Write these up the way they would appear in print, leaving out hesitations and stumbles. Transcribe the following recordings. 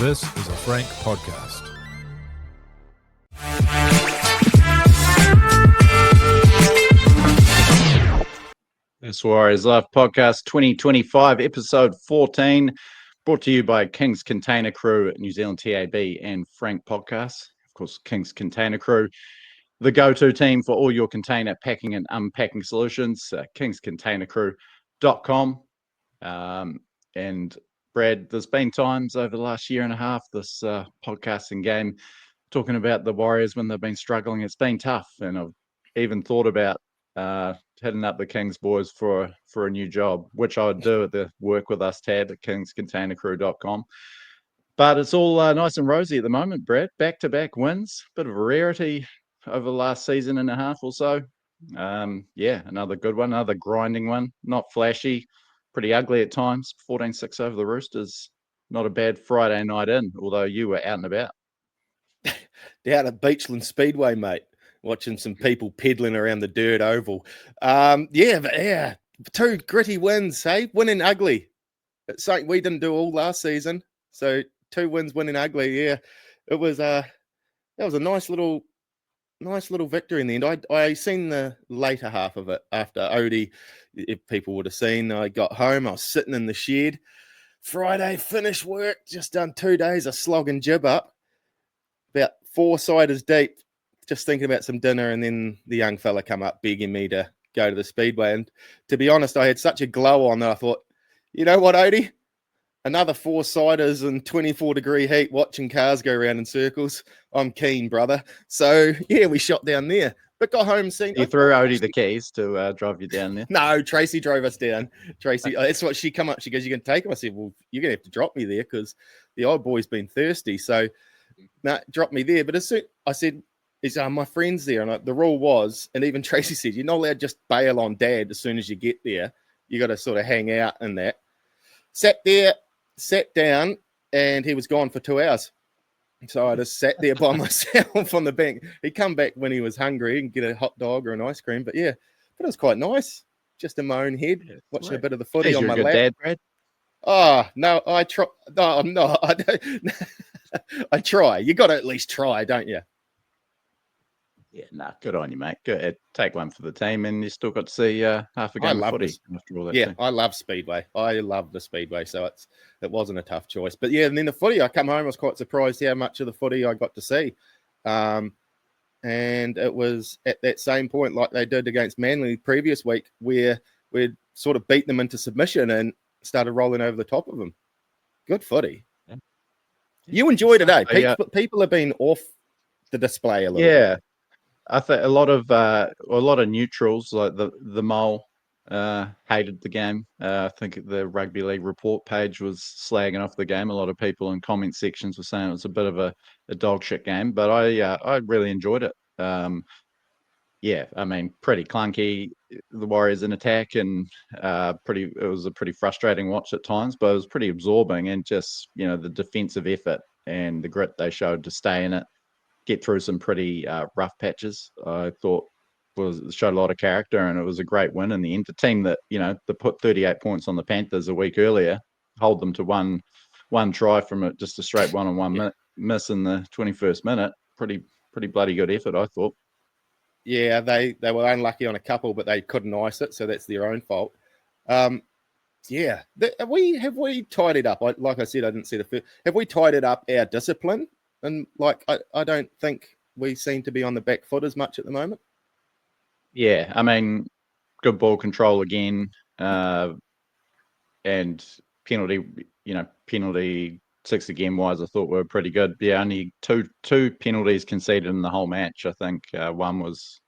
This is a Frank podcast. This Warriors Life Podcast 2025, episode 14, brought to you by King's Container Crew, New Zealand TAB, and Frank Podcasts. Of course, King's Container Crew, the go-to team for all your container packing and unpacking solutions, kingscontainercrew.com. And Brad, there's been times over the last year and a half, this podcasting game, talking about the Warriors when they've been struggling. It's been tough, and I've even thought about heading up the Kings boys for a new job, which I would do at the Work With Us tab at kingscontainercrew.com. But it's all nice and rosy at the moment, Brad. Back-to-back wins, bit of a rarity over the last season and a half or so. Another good one, another grinding one, not flashy, pretty ugly at times. 14-6 over the Roosters. Not a bad Friday night in, although you were out and about. Down at Beachland Speedway, mate. Watching some people peddling around the dirt oval. Two gritty wins, hey? Winning ugly. It's something we didn't do all last season. So 2 wins winning ugly, yeah. It was that was a nice little victory in the end. I seen the later half of it after Odie. If people would have seen, I got home, I was sitting in the shed. Friday, finished work, just done 2 days of slog and jib up. About 4 ciders deep, just thinking about some dinner, and then the young fella come up begging me to go to the Speedway. And to be honest, I had such a glow on that I thought, you know what, Odie? Another 4 ciders and 24-degree heat watching cars go around in circles. I'm keen, brother. So, yeah, we shot down there. But got home and seen... You threw Odie the keys to drive you down there? No, Tracy drove us down. Tracy, that's what she come up. She goes, you can take him. I said, well, you're going to have to drop me there because the old boy's been thirsty. So, no, drop me there. But as soon, I said... my friend's there, and the rule was, and even Tracy said, you're not allowed to just bail on Dad as soon as you get there. You got to sort of hang out in that. Sat down, and he was gone for 2 hours. So I just sat there by myself on the bank. He'd come back when he was hungry and get a hot dog or an ice cream. But yeah, but it was quite nice. Just in my own head, watching a bit of the footy on my lap. Dad, Brad? Oh, no, I try. No, I'm not. I don't. I try. You got to at least try, don't you? Yeah, good on you, mate. Good. Take one for the team, and you still got to see half a game of footy after all that. Yeah, I love Speedway. I love the Speedway, so it wasn't a tough choice. But yeah, and then the footy, I come home, I was quite surprised how much of the footy I got to see. And it was at that same point, like they did against Manly the previous week, where we'd sort of beat them into submission and started rolling over the top of them. Good footy. Yeah. You enjoyed it, eh? People have been off the display a little bit. Yeah. I think a lot of neutrals like the Mole hated the game. I think the Rugby League report page was slagging off the game. A lot of people in comment sections were saying it was a bit of a dog shit game, but I really enjoyed it. Pretty clunky. The Warriors in attack, and it was a pretty frustrating watch at times, but it was pretty absorbing, and just the defensive effort and the grit they showed to stay in it. Get through some pretty rough patches. I thought showed a lot of character, and it was a great win in the end. The team that that put 38 points on the Panthers a week earlier, hold them to one try from it, just a straight one-on-one miss in the 21st minute. Pretty bloody good effort, I thought. Yeah, they were unlucky on a couple, but they couldn't ice it, so that's their own fault. Have we tied it up? Like I said, I didn't see the first. Have we tied it up our discipline? And I don't think we seem to be on the back foot as much at the moment. Yeah, good ball control again, and penalty 6 again wise, I thought were pretty good. Yeah, only two penalties conceded in the whole match. I think one was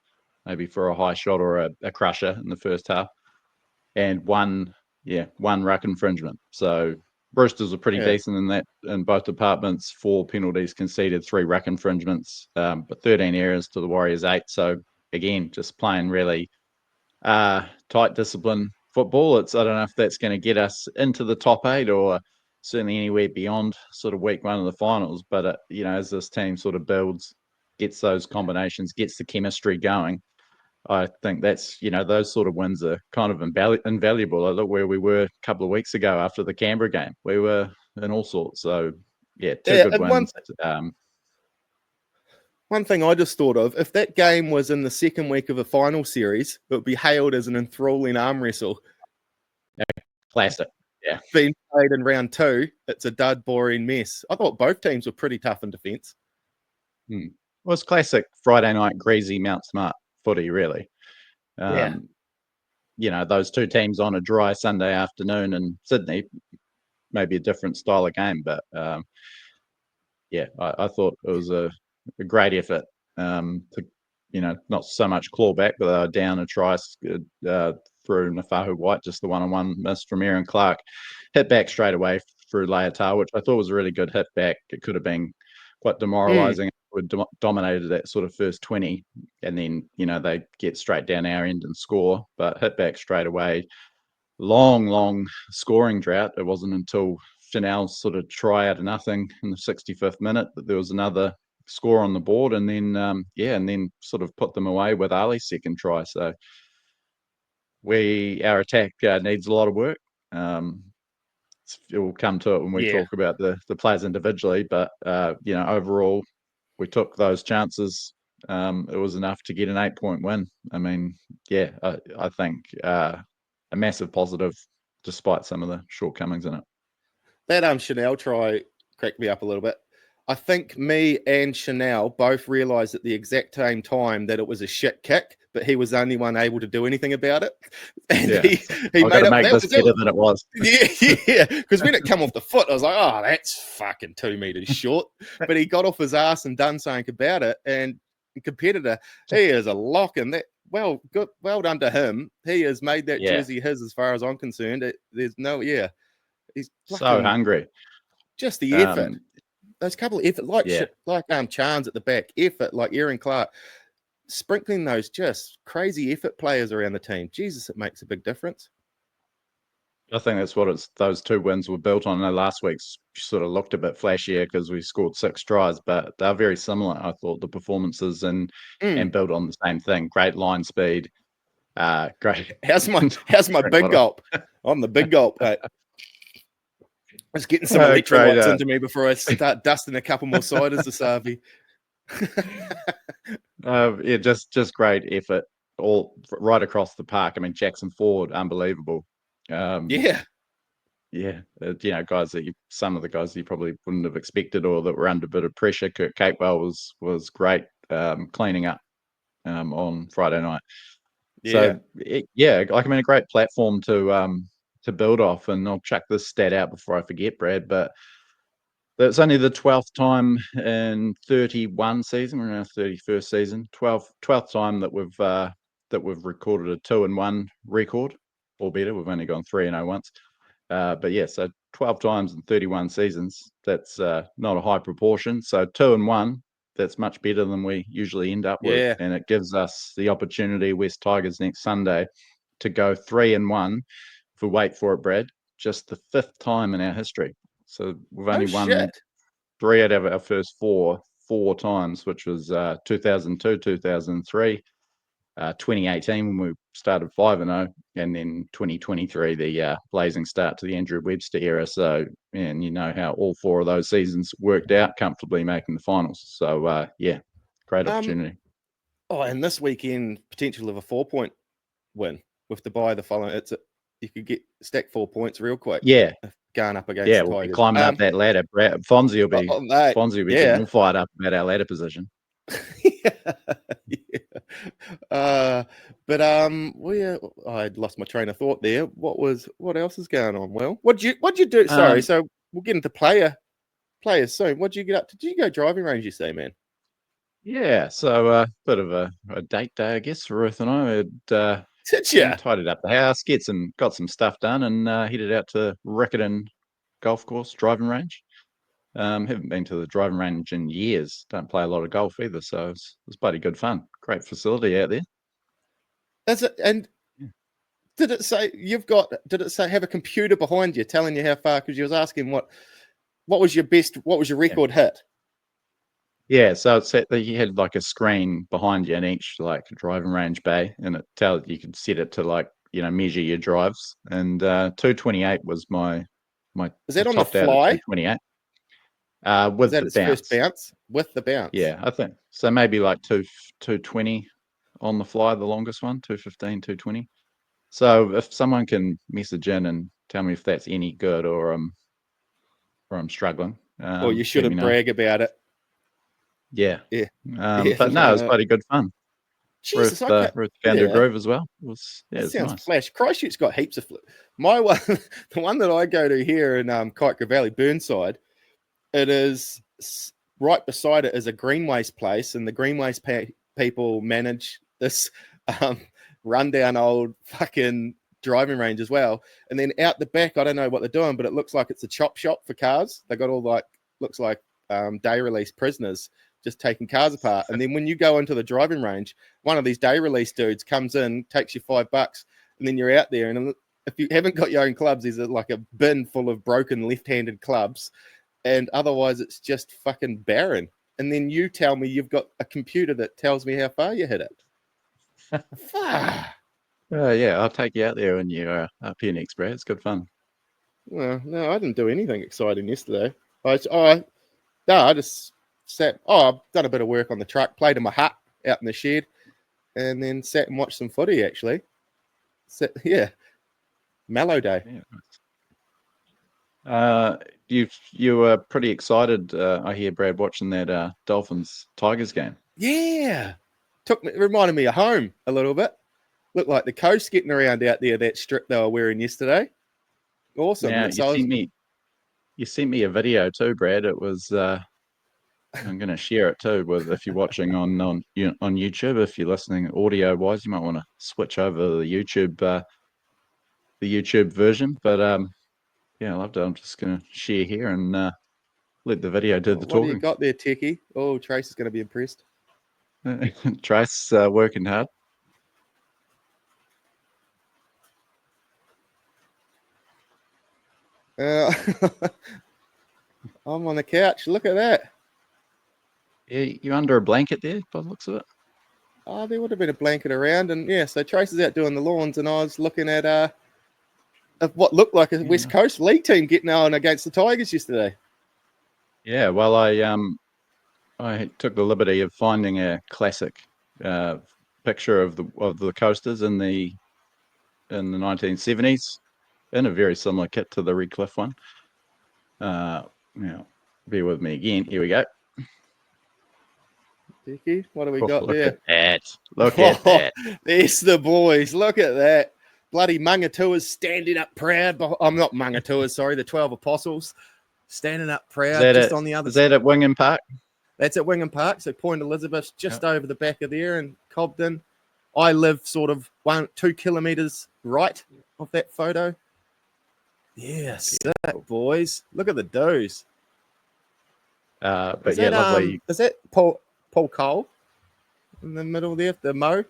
maybe for a high shot or a crusher in the first half, and one ruck infringement. So Roosters were pretty decent in that, in both departments. 4 penalties conceded, 3 ruck infringements, but 13 errors to the Warriors 8. So again, just playing really tight discipline football. I don't know if that's going to get us into the top 8 or certainly anywhere beyond sort of week 1 of the finals. But as this team sort of builds, gets those combinations, gets the chemistry going, I think that's, those sort of wins are kind of invaluable. I look where we were a couple of weeks ago after the Canberra game. We were in all sorts. So two Yeah, good and wins. One thing I just thought of, if that game was in the second week of a final series, it would be hailed as an enthralling arm wrestle. Classic. Yeah. Being played in round 2, it's a dud, boring mess. I thought both teams were pretty tough in defence. Well, it's classic Friday night greasy Mount Smart footy, really. You know, those two teams on a dry Sunday afternoon in Sydney, maybe a different style of game, but I thought it was a great effort to, you know, not so much clawback, but they were down a try through Nafahu White, just the one-on-one miss from Aaron Clark, hit back straight away through Leota, which I thought was a really good hit back. It could have been quite demoralising. We dominated that sort of first 20, and then, you know, they get straight down our end and score, but hit back straight away. Long scoring drought. It wasn't until Chanel's sort of try out of nothing in the 65th minute that there was another score on the board, and then and then sort of put them away with Ali's second try. So our attack needs a lot of work. We'll come to it when we talk about the players individually, but you know, overall we took those chances. It was enough to get an 8-point win. I mean, I think a massive positive despite some of the shortcomings in it. That Chanel try cracked me up a little bit. I think me and Chanel both realised at the exact same time that it was a shit kick, but he was the only one able to do anything about it. And he made it make this better than it was. Yeah. Because when it come off the foot, I was like, oh, that's fucking 2 meters short. But he got off his ass and done something about it. And competitor, he is a lock in that. Well done to him. He has made that jersey his, as far as I'm concerned. He's so hungry. Just the effort. Those couple of effort, like Chans at the back, effort like Aaron Clark, sprinkling those just crazy effort players around the team. Jesus, it makes a big difference. I think that's what those 2 wins were built on. Last week's sort of looked a bit flashier because we scored 6 tries, but they're very similar. I thought the performances and built on the same thing. Great line speed. Great. How's my big gulp? I'm the big gulp. I was getting some electrolytes into me before I start dusting a couple more ciders to Savi. Just great effort all right across the park. I mean, Jackson Ford, unbelievable. You know, guys some of the guys that you probably wouldn't have expected or that were under a bit of pressure. Kurt Capewell was great cleaning up on Friday night. So I mean, a great platform to build off. And I'll chuck this stat out before I forget, Brad, but it's only the 12th time in 31 season. We're in our 31st season. 12th time that we've recorded a 2-1 record, albeit we've only gone 3-0 once. So 12 times in 31 seasons. That's not a high proportion. So 2-1, that's much better than we usually end up with, and it gives us the opportunity, West Tigers next Sunday, to go 3-1. If we wait for it, Brad, just the 5th time in our history. So we've only won 3 out of our first 4 times, which was 2002, 2003, 2018 when we started 5-0, and then 2023, the blazing start to the Andrew Webster era. So, and you know how all 4 of those seasons worked out, comfortably making the finals. So, great opportunity. And this weekend, potential of a 4-point win with the bye the following. You could stack 4 points real quick. Yeah. Going up against the Tigers. We'll be climbing up that ladder. Fonzie will be getting all fired up about our ladder position. I'd lost my train of thought there. What else is going on? Well, what'd you do? Sorry, so we'll get into players soon. What'd you get up to? Did you go driving range, you say, man? Yeah, so a bit of a date day, I guess, for Ruth and I. Had tidied up the house, got some stuff done, and headed out to Riccarton Golf Course driving range. Haven't been to the driving range in years. Don't play a lot of golf either, so it was bloody good fun. Great facility out there. That's it. And did it say have a computer behind you telling you how far? Because you was asking what was your record hit? Yeah, so you had like a screen behind you in each like driving range bay, and it tells you could set it to like, you know, measure your drives. And 228 was my. Is that on the fly? 228. With Is that the its bounce. first bounce? With the bounce. Yeah, I think so. Maybe like 220 on the fly, the longest one, 215, 220. So if someone can message in and tell me if that's any good or I'm struggling, Or you let me shouldn't know. brag about it. Yeah. Yeah. But no, it was bloody good fun. Jesus, Ruth found her groove as well. That It's sounds nice. flash. Christchurch's got heaps of my one, the one that I go to here in Kaikoura Valley, Burnside, it is right beside it is a Greenways place, and the Greenways people manage this rundown old fucking driving range as well. And then out the back, I don't know what they're doing, but it looks like it's a chop shop for cars. They got all looks like day release prisoners just taking cars apart. And then when you go into the driving range, one of these day release dudes comes in, takes you $5, and then you're out there. And if you haven't got your own clubs, there's like a bin full of broken left-handed clubs. And otherwise, it's just fucking barren. And then you tell me you've got a computer that tells me how far you hit it. Fuck. Yeah, I'll take you out there when you're up here next, Brad. It's good fun. Well, no, I didn't do anything exciting yesterday. I just sat. I've done a bit of work on the truck, played in my hut out in the shed, and then sat and watched some footy. Actually, mellow day. Yeah. You were pretty excited, I hear, Brad, watching that Dolphins Tigers game. Yeah, reminded me of home a little bit. Looked like the coast getting around out there. That strip they were wearing yesterday. Awesome. Now, you sent me a video too, Brad. It was. I'm going to share it too if you're watching on YouTube. If you're listening audio wise, you might want to switch over the YouTube version. But yeah, I loved it. I'm just going to share here and let the video do the talking. What do you got there, Techie? Oh, Trace is going to be impressed. Trace working hard. I'm on the couch. Look at that. Yeah, you're under a blanket there, by the looks of it. Oh, there would have been a blanket around, and yeah. So Trace is out doing the lawns, and I was looking at what looked like a West Coast League team getting on against the Tigers yesterday. Yeah, well, I took the liberty of finding a classic picture of the coasters in the 1970s in a very similar kit to the Redcliffe one. Now, bear with me again. Here we go. Dickie, what do we got there? Look at that. There's the boys. Look at that. Bloody Mangatuas standing up proud. I'm not Mangatuas, sorry, the 12 Apostles standing up proud just on the other side. Is that at Wingham Park? That's at Wingham Park. So Point Elizabeth's just over the back of there, and Cobden. I live sort of 1-2 kilometers right of that photo. Yes, boys. Look at the doos. But yeah, lovely. Is that Paul Cole in the middle there? The Mo?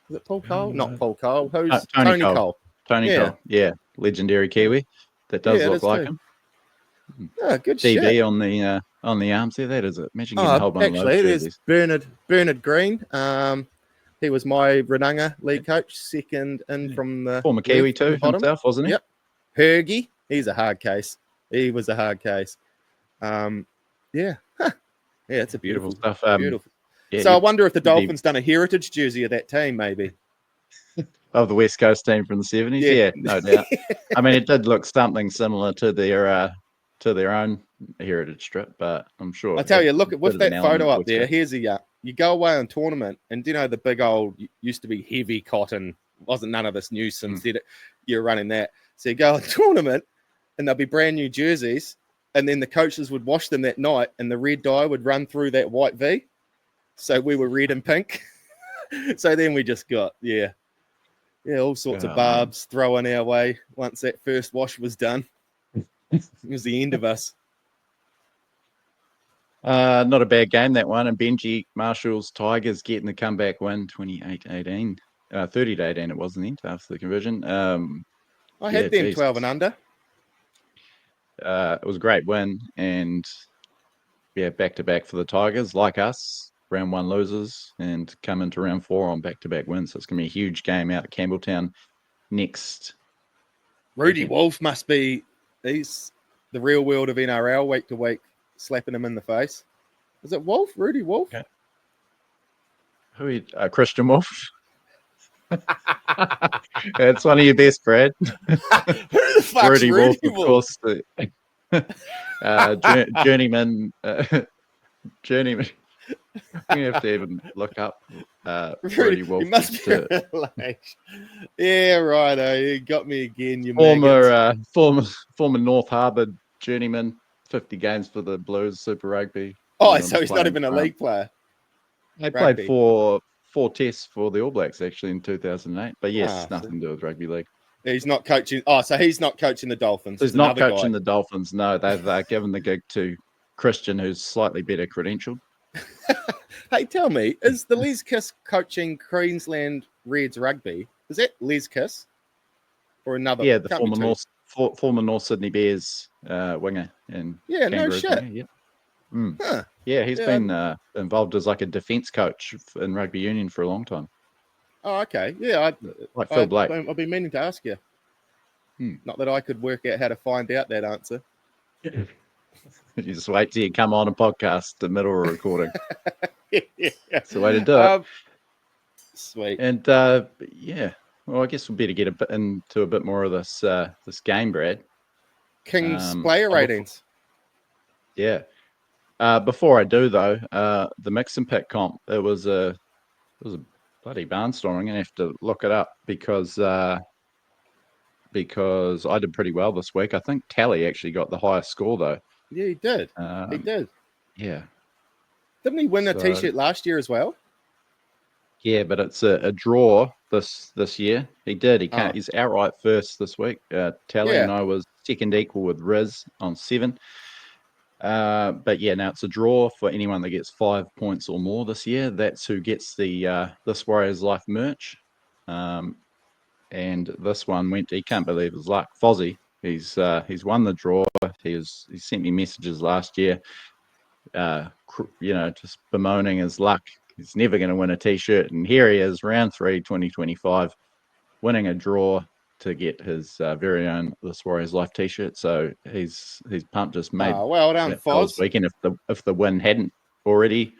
Is it Paul Cole? Not Paul Cole. Who's Tony Cole? Tony Cole. Yeah, legendary Kiwi. That does look like him. Oh, good DB shit. on the arms there. That is it. Imagine getting a whole bunch of those jerseys. There's Bernard Green. He was my Renunga league coach, second in from the former Kiwi too himself, wasn't he? Yep. Hergy. He's a hard case. He was a hard case. Yeah. Yeah, it's a beautiful stuff. Beautiful. Yeah, so I wonder if the Dolphins done a heritage jersey of that team, maybe. Of the West Coast team from the 70s? Yeah, no doubt. I mean, it did look something similar to their own heritage strip, but I'm sure. I tell you, look at with that photo up there. Here's you go away on tournament, and the big old used to be heavy cotton. Wasn't none of this new synthetic. You're running that, so you go on tournament, and there'll be brand new jerseys, and then the coaches would wash them that night, and the red dye would run through that white V. So we were red and pink. So then we just got all sorts of barbs thrown our way once that first wash was done. It was the end of us. Not a bad game, that one. And Benji Marshall's Tigers getting the comeback win, 28-18. 30-18 it was in the end after the conversion. I had them 12 and under. It was a great win. And, back-to-back for the Tigers, like us. Round 1 losers and come into round 4 on back-to-back wins. So it's going to be a huge game out at Campbelltown next. Rudy Wolf must be, he's the real world of NRL week to week. slapping him in the face. Was it Wolf? Rudy Wolf? Okay. Who? Christian Wolf. It's one of your best, Brad. Who the fuck's Rudy Rudy Wolf, of course. Journeyman. Journeyman. You have to even look up Rudy Wolf. You must be like, yeah, righto. You got me again. You former North Harbour journeyman, 50 games for the Blues Super Rugby. Oh, so he's not even a league player. He played four tests for the All Blacks actually in 2008. But yes, nothing to do with rugby league. He's not coaching. Oh, so he's not coaching the Dolphins. He's not coaching the Dolphins. No, they've given the gig to Christian, who's slightly better credentialed. Hey, tell me, is the Les Kiss coaching Queensland Reds rugby? Is that Les Kiss or another? Yeah, the former North Sydney Bears winger and no shit. Winger, yeah. Huh. Yeah, he's been involved as like a defence coach in rugby union for a long time. Oh, okay. Yeah, like Phil Blake. I've been meaning to ask you. Not that I could work out how to find out that answer. You just wait till you come on a podcast in the middle of a recording. That's the way to do it. Sweet. And well, I guess we'll better get into a bit more of this game, Brad. King's player ratings. Yeah. Before I do though, the mix and pick comp, it was a bloody barnstorm. I'm gonna have to look it up because I did pretty well this week. I think Tally actually got the highest score though. Yeah, he did. He did. Yeah. Didn't he win a T-shirt last year as well? Yeah, but it's a draw this year. He did. He can't. He's outright first this week. Tally and I was second equal with Riz on 7. But yeah, now it's a draw for anyone that gets 5 points or more this year. That's who gets the This Warriors Life merch. And this one went. He can't believe his luck. Fozzie. He's won the draw. He sent me messages last year, just bemoaning his luck. He's never going to win a T-shirt, and here he is, round 3, 2025, winning a draw to get his very own This Warriors Life T-shirt. So he's pumped. Just made well done, Foz. Weekend if the win hadn't already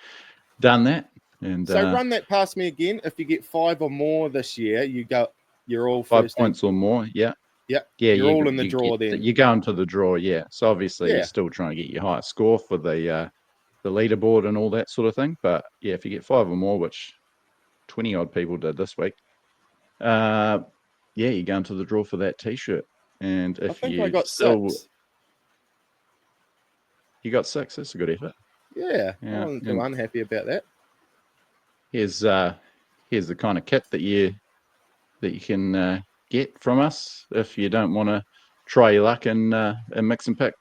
done that. And so run that past me again. If you get 5 or more this year, you're all 5 first points or more. Yeah. Yeah, you're all in the draw then. You go into the draw, yeah. So obviously you're still trying to get your highest score for the leaderboard and all that sort of thing. But yeah, if you get 5 or more, which 20 odd people did this week, you go into the draw for that T-shirt. And if I got 6. You got 6. That's a good effort. Yeah. I wasn't too unhappy about that. Here's the kind of kit that you can get from us if you don't want to try your luck in mix and pick.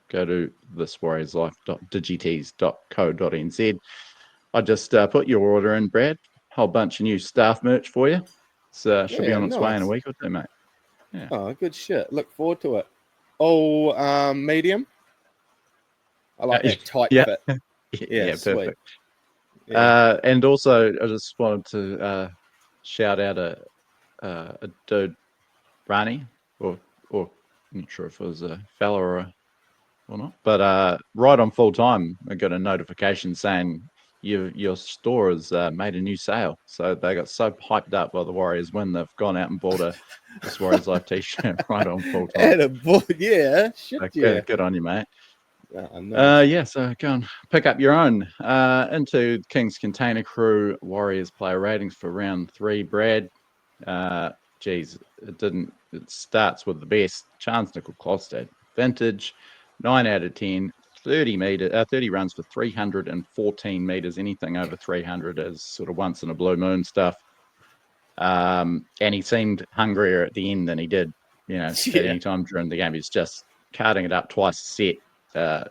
Go to thiswarriorslife.digitees.co.nz. I just put your order in, Brad. Whole bunch of new staff merch for you. So should be on its way in a week or two, mate. Yeah. Oh, good shit. Look forward to it. Oh, medium. I like that tight fit. Yeah, sweet. perfect. Yeah. And also, I just wanted to shout out a dude, Rani, or I'm not sure if it was a fella or not, but right on full time, I got a notification saying your store has made a new sale. So they got so hyped up by the Warriors win, they've gone out and bought a This Warriors Life T-shirt right on full time. Good on you, mate. Nice. So go and pick up your own. Into King's Container Crew Warriors player ratings for round 3, Brad. It starts with the best. Chance Nickel-Klostad, vintage, 9 out of 10, 30 runs for 314 meters. Anything over 300 is sort of once in a blue moon stuff. And he seemed hungrier at the end than he did, at any time during the game. He's just carting it up twice a set.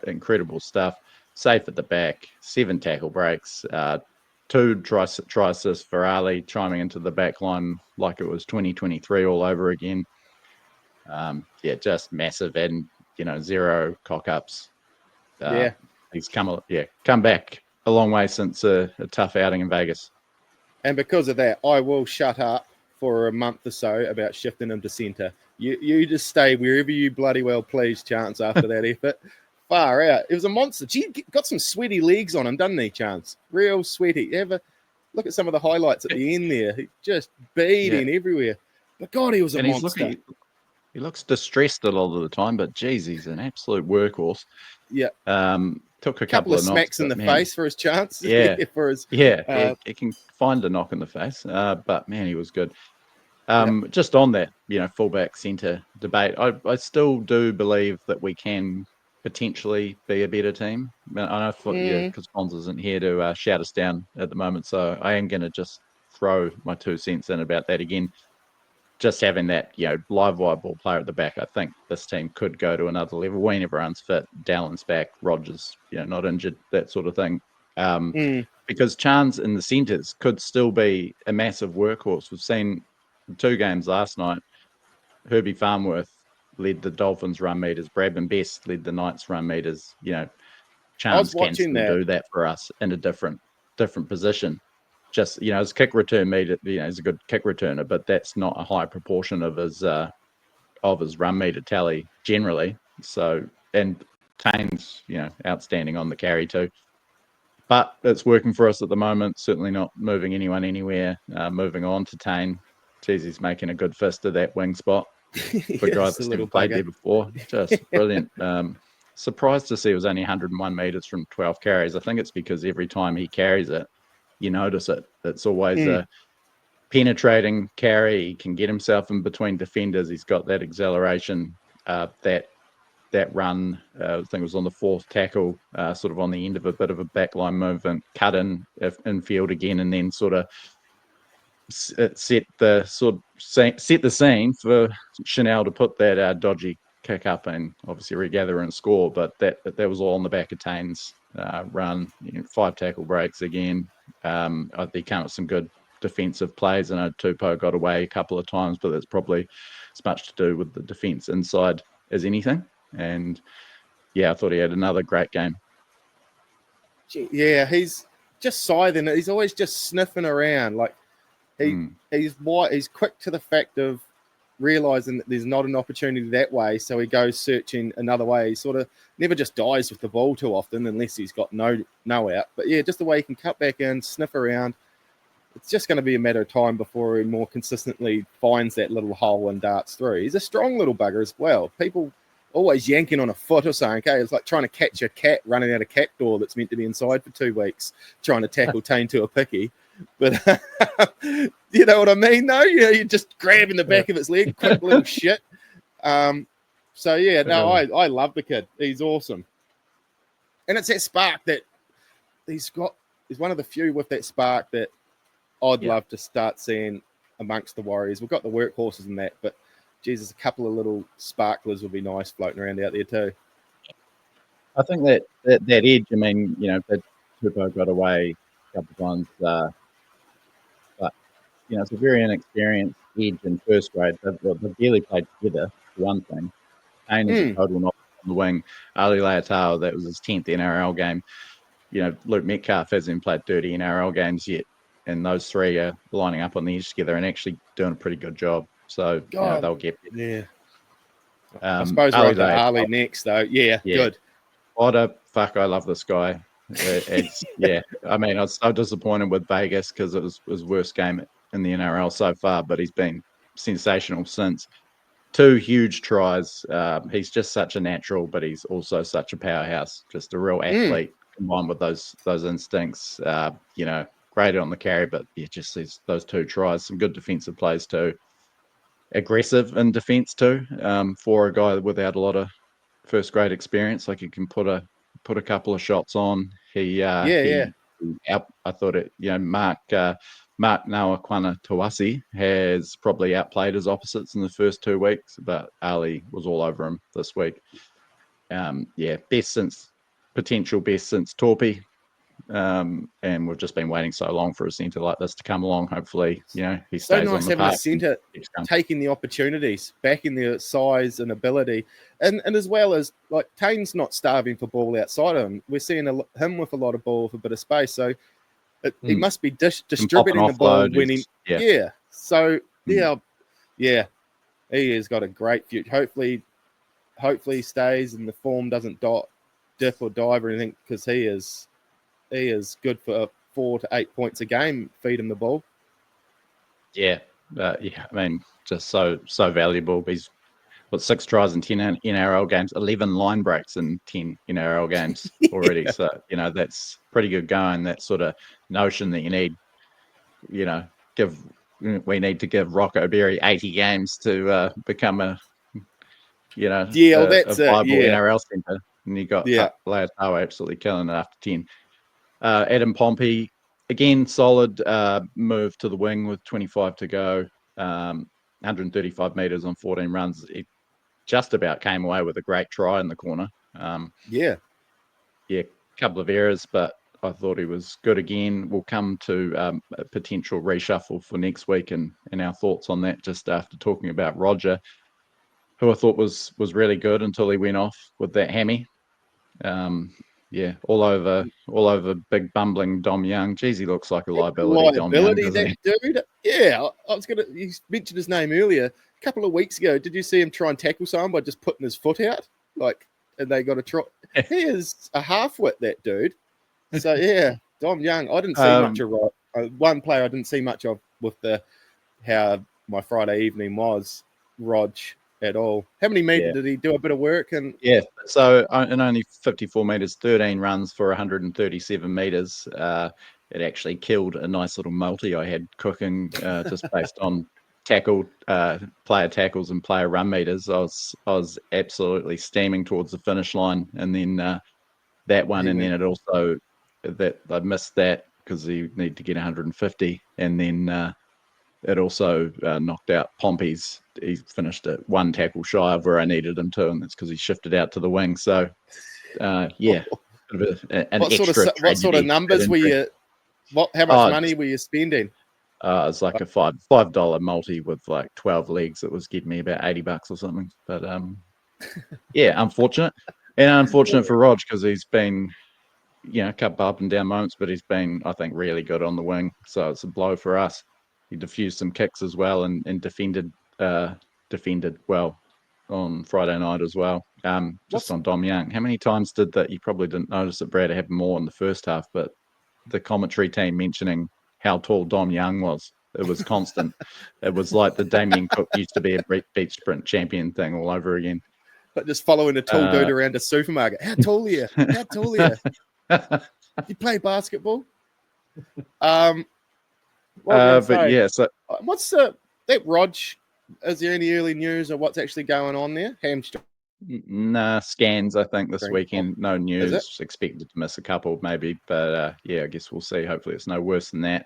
Incredible stuff. Safe at the back, 7 tackle breaks, 2 try assists for Ali, chiming into the back line like it was 2023 all over again. Just massive, and 0 cock ups. He's come back a long way since a tough outing in Vegas. And because of that, I will shut up for a month or so about shifting him to centre. You just stay wherever you bloody well please, Chance, after that effort. far out. It was a monster. Gee, got some sweaty legs on him, doesn't he, Chance? Real sweaty. You ever look at some of the highlights at the end there? He just beating everywhere. But God, he was a monster. He looks distressed a lot of the time, but geez, he's an absolute workworkhorse. Yeah. Took a couple of smacks in the face for his chance. Yeah. For his. He can find a knock in the face. But man, he was good. Just on that, fullback centre debate, I still do believe that we can potentially be a better team. I know because Fonz isn't here to shout us down at the moment, so I am going to just throw my 2 cents in about that again. Just having that, live wire ball player at the back, I think this team could go to another level. When everyone's fit, Dallin's back, Rogers, not injured, that sort of thing. Because Chance in the centres could still be a massive workhorse. We've seen 2 games last night. Herbie Farnworth led the Dolphins run meters. Bradman Best led the Knights run meters. Chance can still do that for us in a different position. Just his kick return meter, he's a good kick returner, but that's not a high proportion of his run meter tally generally. So, and Tane's outstanding on the carry too. But it's working for us at the moment. Certainly not moving anyone anywhere. Moving on to Tane. Jeez, he's making a good fist of that wing spot. For a guy that's never played there before. Just brilliant. Surprised to see it was only 101 metres from 12 carries. I think it's because every time he carries it, you notice it. It's always a penetrating carry. He can get himself in between defenders. He's got that acceleration, that run, I think it was on the 4th tackle, sort of on the end of a bit of a backline movement, cut in field again, and then sort of set the scene for Chanel to put that dodgy kick up and obviously regather and score. But that was all on the back of Tane's run. 5 tackle breaks again. They came up with some good defensive plays. I know Tupou got away a couple of times, but that's probably as much to do with the defense inside as anything. And I thought he had another great game. Yeah, he's just scything it. He's always just sniffing around. Like he's quick to the fact of realizing that there's not an opportunity that way, so he goes searching another way. He sort of never just dies with the ball too often unless he's got no out. But just the way he can cut back in, sniff around. It's just going to be a matter of time before he more consistently finds that little hole and darts through. He's a strong little bugger as well. People always yanking on a foot or something. Okay, it's like trying to catch a cat running out a cat door that's meant to be inside for 2 weeks, trying to tackle Tane to a picky. But you know what I mean, though? You're just grabbing the back of its leg, quick little shit. I love the kid. He's awesome. And it's that spark that he's one of the few with that spark that I'd love to start seeing amongst the Warriors. We've got the workhorses and that, but Jesus, a couple of little sparklers would be nice floating around out there too. I think that edge, I mean, that Tupou got away a couple of times, but it's a very inexperienced edge in first grade. They've barely played together, for one thing. Tane is a total knock on the wing. Ali Leatao, that was his 10th NRL game. Luke Metcalf hasn't played 30 NRL games yet, and those 3 are lining up on the edge together and actually doing a pretty good job. So they'll get it. Yeah. I suppose we're on to Ali next, though. Yeah, good. What a fuck! I love this guy. I mean, I was so disappointed with Vegas because it was his worst game in the NRL so far, but he's been sensational since. 2 huge tries. He's just such a natural, but he's also such a powerhouse. Just a real athlete combined with those instincts. Great on the carry, but just those 2 tries. Some good defensive plays too. Aggressive in defence too, for a guy without a lot of first grade experience. Like, he can put a couple of shots on. I thought it. Mark Nawakwana Tawasi has probably outplayed his opposites in the first 2 weeks, but Ali was all over him this week. Best since Torpy. And we've just been waiting so long for a centre like this to come along. Hopefully, he stays so nice on the having park. A centre taking the opportunities, backing their size and ability, and as well as, like, Tane's not starving for ball outside of him. We're seeing him with a lot of ball with a bit of space, so he must be distributing the ball when he. He has got a great future. Hopefully he stays and the form doesn't dip or dive or anything because he is good for 4 to 8 points a game. Feed him the ball. Yeah, I mean, just so valuable. He's got 6 tries in 10 NRL games, 11 line breaks in 10 NRL games already. So that's pretty good going. That sort of notion that you need, we need to give Rocco Berry 80 games to become a viable NRL centre. And you got Hallejuah absolutely killing it after 10. Adam Pompey, again, solid move to the wing with 25 to go, 135 metres on 14 runs. He just about came away with a great try in the corner. A couple of errors, but I thought he was good again. We'll come to a potential reshuffle for next week and our thoughts on that just after talking about Roger, who I thought was really good until he went off with that hammy. All over big bumbling Dom Young. Geez, he looks like a liability, Dom Young, doesn't he? Dude. Yeah, you mentioned his name earlier. A couple of weeks ago, did you see him try and tackle someone by just putting his foot out? And they got a trot. He is a half-wit, that dude. So, yeah, Dom Young. I didn't see much of one player I didn't see much of with how my Friday evening was, Rog, at all. How many meters did he do a bit of work? And so in only 54 metres, 13 runs for 137 metres. It actually killed a nice little multi I had cooking just based on player tackles and player run meters. I was absolutely steaming towards the finish line, and then that one, and then it also that I missed that because you need to get 150, and then it also knocked out Pompey's. He finished at 1 tackle shy of where I needed him to, and that's because he shifted out to the wing. So an extra. What sort of numbers were you? How much money were you spending? It's like a $5 multi with like 12 legs. It was getting me about $80 or something. But unfortunate. And unfortunate for Rog because he's been, a couple up and down moments, but he's been, I think, really good on the wing. So it's a blow for us. He diffused some kicks as well and defended well on Friday night as well. Just on Dom Young. How many times did that? You probably didn't notice that Brad had more in the first half, but the commentary team mentioning how tall Dom Young was. It was constant. It was like the Damien Cook used to be a beach sprint champion thing all over again. But just following a tall dude around a supermarket. How tall are you? How tall are you? You play basketball? So what's that Rog? Is there any early news of what's actually going on there? Hamstring. Nah, scans, I think, this weekend. No news. Expected to miss a couple, maybe. But, I guess we'll see. Hopefully it's no worse than that.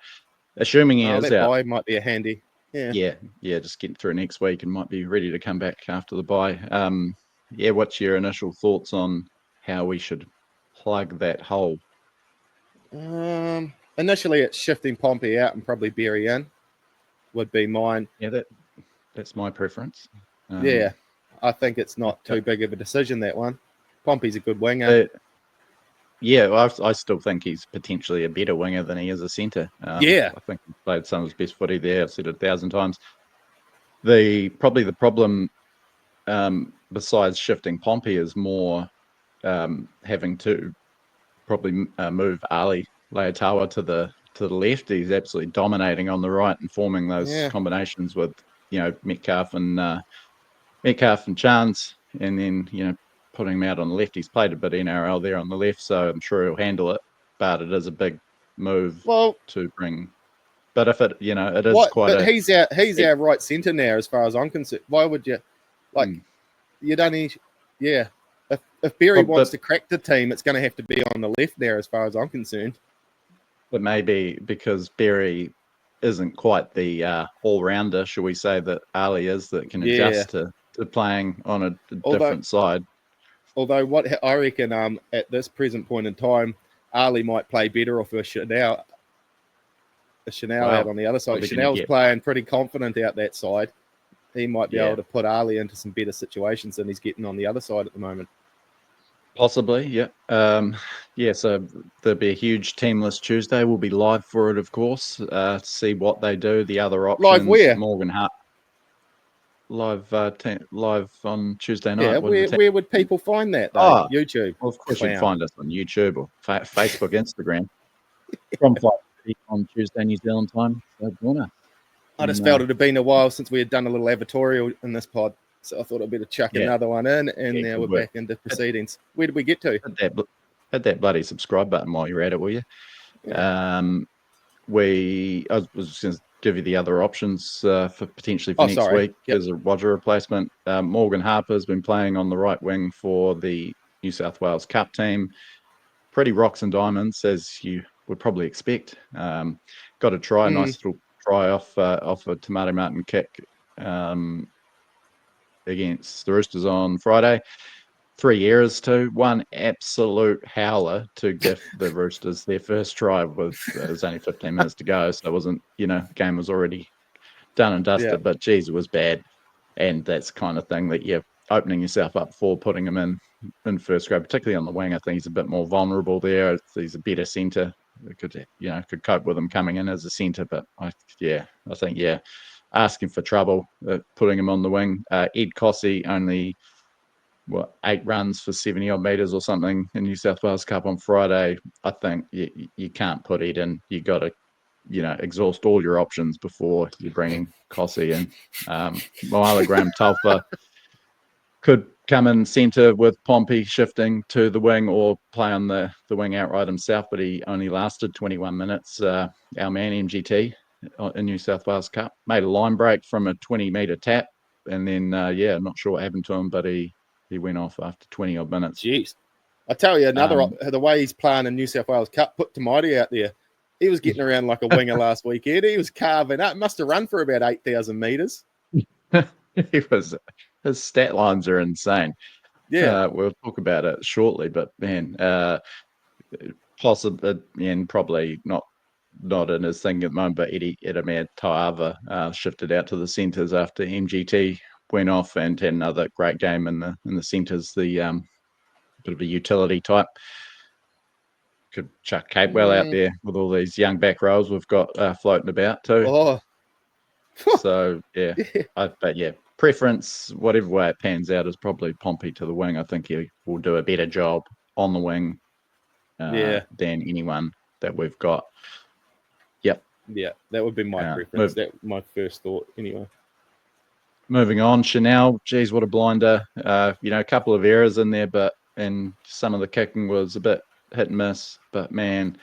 Assuming he is out. Bye might be a handy. Yeah, just getting through next week and might be ready to come back after the bye. What's your initial thoughts on how we should plug that hole? Initially, it's shifting Pompey out and probably Berry in would be mine. Yeah, that's my preference. I think it's not too big of a decision, that one. Pompey's a good winger. I still think he's potentially a better winger than he is a centre. I think he played some of his best footy there. I've said it 1,000 times. Probably the problem, besides shifting Pompey, is more having to probably move Ali Hallejuah to the left. He's absolutely dominating on the right and forming those combinations with Metcalf and Chance, and then putting him out on the left. He's played a bit NRL there on the left, so I'm sure he'll handle it. But it is a big move to bring. But if it is quite. But he's our right centre now, as far as I'm concerned. Why would you you'd only If Berry wants to crack the team, it's going to have to be on the left there, as far as I'm concerned. But maybe because Berry isn't quite the all-rounder, shall we say, that Ali is, that can adjust to playing on a different side. Although what I reckon at this present point in time, Ali might play better off a Chanel out on the other side. Chanel's playing pretty confident out that side. He might be able to put Ali into some better situations than he's getting on the other side at the moment. Possibly, yeah. So there'll be a huge Teamless Tuesday. We'll be live for it, of course, to see what they do. The other options, live where? Morgan Hart. live on Tuesday night. Yeah, where would people find that though? Oh, YouTube. well, of course, you'd Clown. find us on YouTube or Facebook, Instagram from 5:30 on Tuesday New Zealand time. So join us. I just felt it had been a while since we had done a little advertorial in this pod, so I thought I'd better chuck another one in, and now we're back into proceedings. Where did we get to? Hit that bloody subscribe button while you're at it, will you? Yeah. I was going to give you the other options for next week. There's a Roger replacement. Morgan Harper's been playing on the right wing for the New South Wales Cup team. Pretty rocks and diamonds, as you would probably expect. Got a try, nice little try off a Tomato Martin kick against the Roosters on Friday. 3 errors too. One absolute howler to give the Roosters their first try. It was only 15 minutes to go, so it wasn't, game was already done and dusted. Yeah. But geez, it was bad, and that's the kind of thing that you're opening yourself up for, putting him in first grade, particularly on the wing. I think he's a bit more vulnerable there. He's a better centre. Could cope with him coming in as a centre, but I think asking for trouble, putting him on the wing. Ed Cossey only 8 runs for 70 odd meters or something in New South Wales Cup on Friday. I think you can't put Ed in. You got to exhaust all your options before you're bringing Cossey in. Moala Graham-Tulfa could come in centre with Pompey shifting to the wing or play on the wing outright himself, but he only lasted 21 minutes. Our man MGT in New South Wales Cup made a line break from a 20-metre tap, and then not sure what happened to him, but he went off after 20 odd minutes. Jeez, I tell you, the way he's playing in New South Wales Cup, put Tamati out there. He was getting around like a winger last weekend. He was carving up. Must have run for about 8,000 meters. His stat lines are insane. Yeah, we'll talk about it shortly. But man, possibly and probably not in his thing at the moment. But Edamir Tauava shifted out to the centres after MGT went off and had another great game in the centres. The bit of a utility type. Could chuck Capewell out there with all these young back rows we've got floating about too. Oh. So preference, whatever way it pans out, is probably Pompey to the wing. I think he will do a better job on the wing than anyone that we've got. Yep. Yeah, that would be my preference. That's my first thought anyway. Moving on, Chanel, geez, what a blinder. A couple of errors in there, and some of the kicking was a bit hit and miss. But man,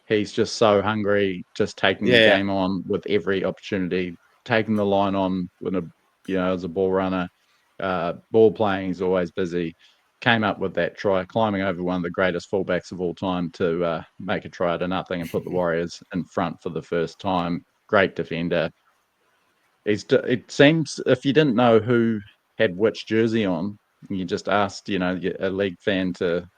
he's just so hungry, just taking the game on with every opportunity, taking the line on when as a ball runner, ball playing. He's always busy. Came up with that try, climbing over one of the greatest fullbacks of all time to make a try to nothing and put the Warriors in front for the first time. Great defender. It seems, if you didn't know who had which jersey on, you just asked, a league fan to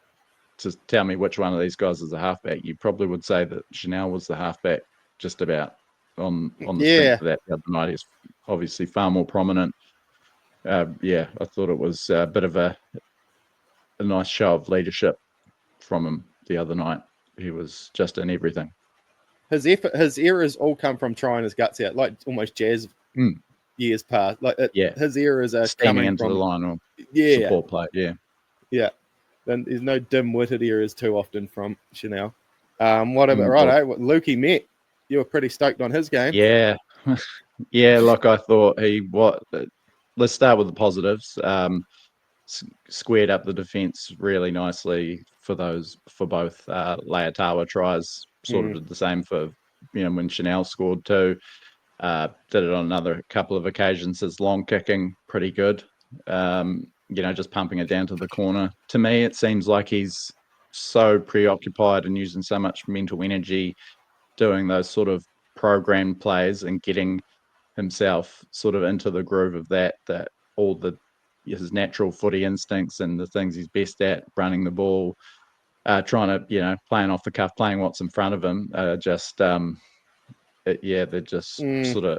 tell me which one of these guys is a halfback, you probably would say that Chanel was the halfback just about on the strength of that the other night. He's obviously far more prominent. I thought it was a bit of a nice show of leadership from him the other night. He was just in everything. His errors all come from trying his guts out, like almost Jazz years past. His errors are steaming coming into from the line or support play. Yeah. Then there's no dim-witted errors too often from Chanel. What about Lukey Met? You were pretty stoked on his game. Yeah. Look, I thought let's start with the positives. Squared up the defence really nicely for both Leatawa tries. Sort of did the same for when Chanel scored too. Did it on another couple of occasions. His long kicking pretty good. Just pumping it down to the corner. To me, it seems like he's so preoccupied and using so much mental energy doing those sort of programmed plays and getting himself sort of into the groove of that all his natural footy instincts and the things he's best at, running the ball, trying to, playing off the cuff, playing what's in front of him, they're just sort of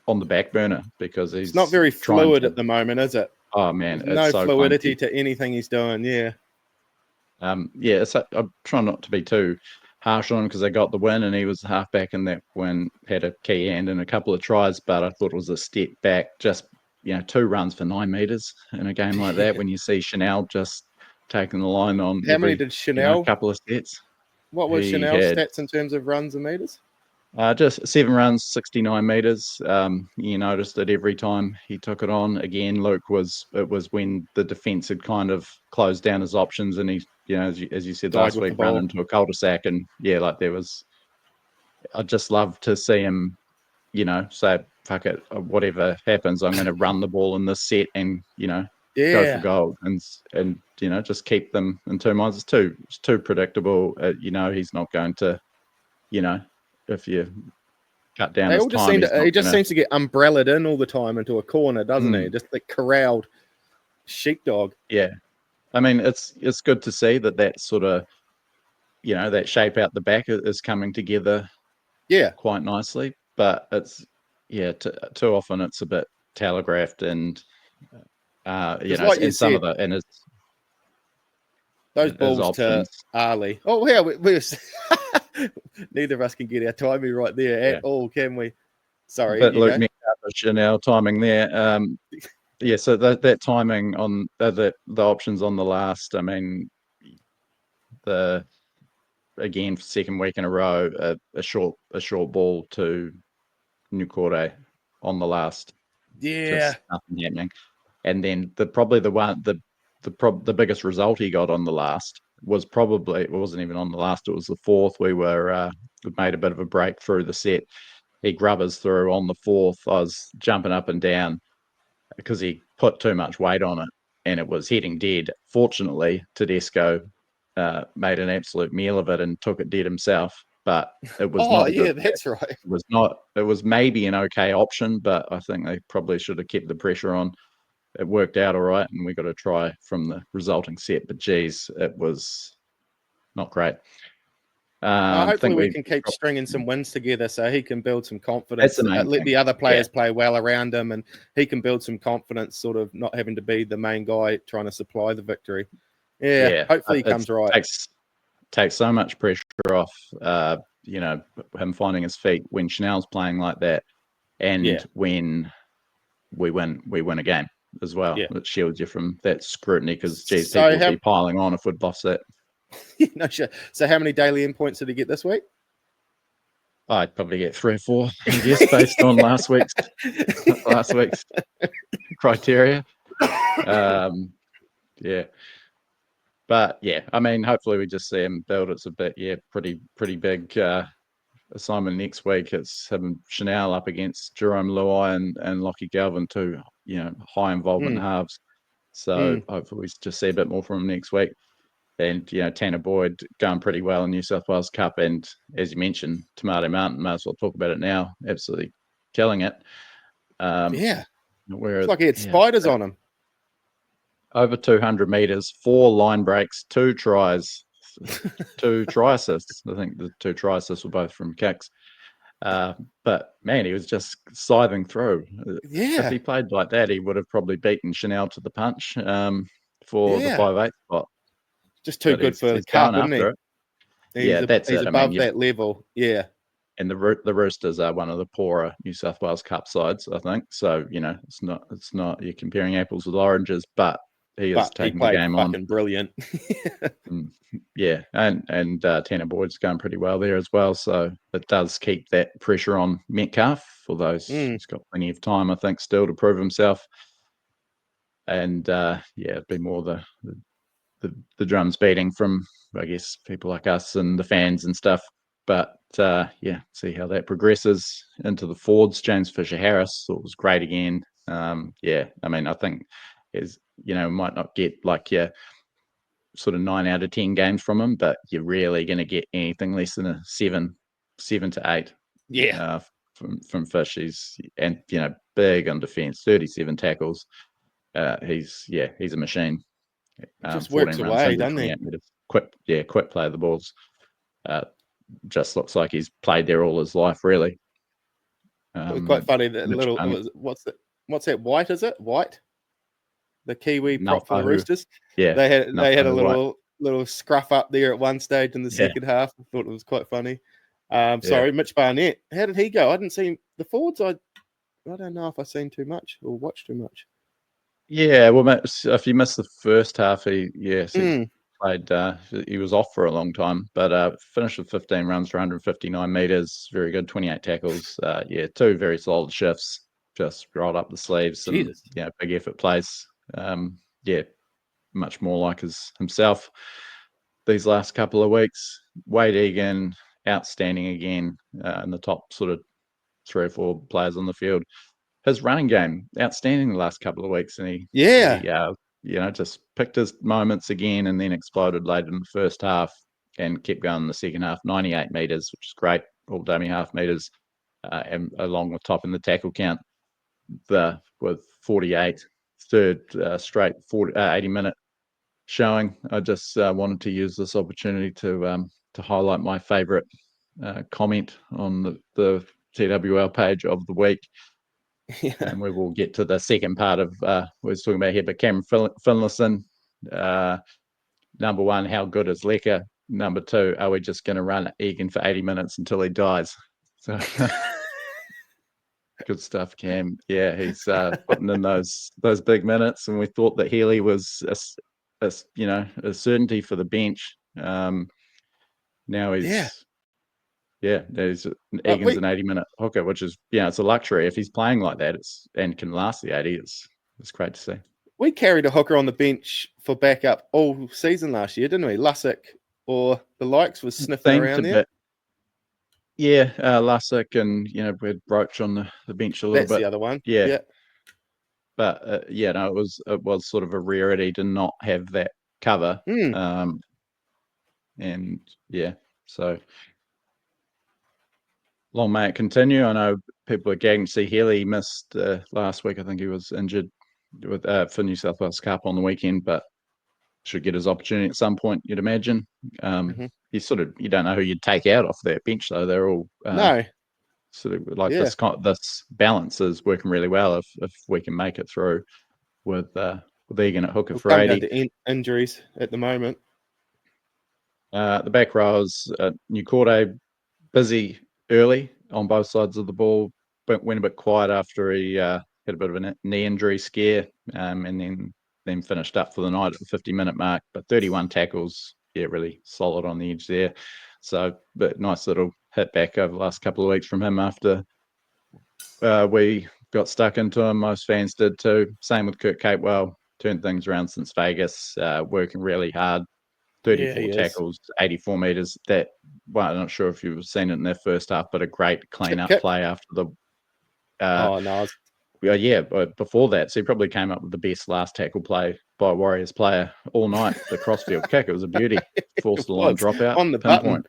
on the back burner because he's it's not very fluid at the moment, is it? Oh man, there's no fluidity to anything he's doing. I'm trying not to be too harsh on him because they got the win and he was the halfback in that win, had a key hand in a couple of tries, but I thought it was a step back. Just 2 runs for 9 meters in a game like that. When you see Chanel just taking the line on How many every did Chanel? couple of sets. What was He Chanel's had, stats in terms of runs and meters? just 7 runs, 69 meters. You noticed that every time he took it on. Again, Luke it was when the defence had kind of closed down his options, and he, as you said Died last with week, the ball. run into a cul-de-sac, and there was. I'd just love to see him, say, fuck it, whatever happens, I'm going to run the ball in this set and go for gold, and just keep them in 2 minds. It's too predictable. He's not going to, if you cut down his time, he just seems to get umbrellaed in all the time into a corner, doesn't he? Just the corralled sheepdog. Yeah, I mean, it's good to see that sort of, that shape out the back is coming together. Yeah, quite nicely, but it's too often it's a bit telegraphed, and like you some said, of the and it's those balls options. to Ali. Oh yeah, we neither of us can get our timing right there at all, can we? Sorry, but Luke Chanel timing there. So that timing on the options on the last. I mean, again, second week in a row, a short ball to Nucore on the last. Just nothing happening. And then the biggest result he got on the last was it wasn't even on the last, it was the fourth. We made a bit of a break through the set. He grubbers through on the fourth. I was jumping up and down because he put too much weight on it and it was hitting dead. Fortunately, Tedesco made an absolute meal of it and took it dead himself. But it was that's right. It was not. It was maybe an okay option, but I think they probably should have kept the pressure on. It worked out all right, and we got a try from the resulting set. But geez, it was not great. Hopefully, we can keep stringing some wins together so he can build some confidence. Let the other players play well around him, and he can build some confidence, sort of not having to be the main guy trying to supply the victory. Hopefully he comes right. Takes so much pressure off, him finding his feet when Chanel's playing like that, and when we win a game as well. It shields you from that scrutiny because, people will be piling on if we'd lost that. No, sure. So how many daily endpoints did he get this week? I'd probably get 3 or 4, I guess, based on last week's criteria. But I mean, hopefully we just see him build. It's a bit, pretty big assignment next week. It's having Chanel up against Jerome Luai and Lockie Galvin, 2 high involvement halves. So hopefully we just see a bit more from him next week. And Tanner Boyd going pretty well in New South Wales Cup, and as you mentioned, Tomato Mountain, might as well talk about it now. Absolutely killing it. It's like he had spiders on him. Over 200 meters, 4 line breaks, 2 tries, 2 try assists. I think the 2 try assists were both from kicks. But man, he was just scything through. If he played like that, he would have probably beaten Chanel to the punch for the 5'8" spot. Just too good for the cup, isn't he? That's he's it. above that level. Yeah. And the Roosters are one of the poorer New South Wales Cup sides, I think. So it's not you're comparing apples with oranges, but he is taking the game on. Brilliant. And Tanner Boyd's going pretty well there as well. So it does keep that pressure on Metcalf, although he's got plenty of time, I think, still to prove himself. And it'd be more the drums beating from, I guess, people like us and the fans and stuff. But see how that progresses into the forwards. James Fisher-Harris thought was great again. I mean, I think might not get like your sort of 9 out of 10 games from him, but you're really going to get anything less than a 7 to 8. From Fish. He's big on defence, 37 tackles. He's a machine. Just works away, doesn't he? Quick play of the balls. Just looks like he's played there all his life, really. It was quite funny. That little what's that? White, is it? White, the Kiwi prop for the Roosters. Yeah, they had a little scruff up there at one stage in the second half. I thought it was quite funny. Sorry, Mitch Barnett. How did he go? I didn't see him. The forwards. don't know if I've seen too much or watched too much. Yeah, well, mate, if you missed the first half, he played. He was off for a long time, but finished with 15 runs for 159 meters. Very good, 28 tackles. Two very solid shifts. Just rolled up the sleeves and Jesus. big effort plays. Much more like himself these last couple of weeks. Wade Egan, outstanding again in the top sort of 3 or 4 players on the field. His running game, outstanding the last couple of weeks, and he just picked his moments again and then exploded late in the first half and kept going in the second half. 98 meters, which is great, all dummy half meters, and along with topping the tackle count with 48, third straight 80-minute showing. I just wanted to use this opportunity to highlight my favourite comment on the TWL page of the week. Yeah. And we will get to the second part of we're talking about here. But Cameron Finlayson, number 1, how good is Leka? Number 2, are we just going to run Egan for 80 minutes until he dies? So good stuff, Cam. Yeah, he's putting in those big minutes, and we thought that Healy was a certainty for the bench. Now he's. Yeah, there's Egan's an 80-minute hooker, which is it's a luxury if he's playing like that. And can last the 80. It's great to see. We carried a hooker on the bench for backup all season last year, didn't we? Lussick or the likes was sniffing around there. Yeah, Lussick and we had Broach on the bench a little bit. That's the other one. Yeah. But it was sort of a rarity to not have that cover. So. Long may it continue. I know people are gagging to see Healy missed last week. I think he was injured for New South Wales Cup on the weekend, but should get his opportunity at some point, you'd imagine. You don't know who you'd take out off that bench, though. They're all sort of like this balance is working really well if we can make it through with Egan at hooker for 80. To injuries at the moment. The back rows, New Corday, busy early on both sides of the ball, but went a bit quiet after he had a bit of a knee injury scare, and then finished up for the night at the 50-minute mark. But 31 tackles, really solid on the edge there. So, but nice little hit back over the last couple of weeks from him after we got stuck into him. Most fans did too. Same with Kurt Capewell, turned things around since Vegas, working really hard. 34 tackles, 84 meters. I'm not sure if you've seen it in their first half, but a great clean-up play after the... but before that, so he probably came up with the best last tackle play by a Warriors player all night, the crossfield kick. It was a beauty. Forced the line dropout. On the button.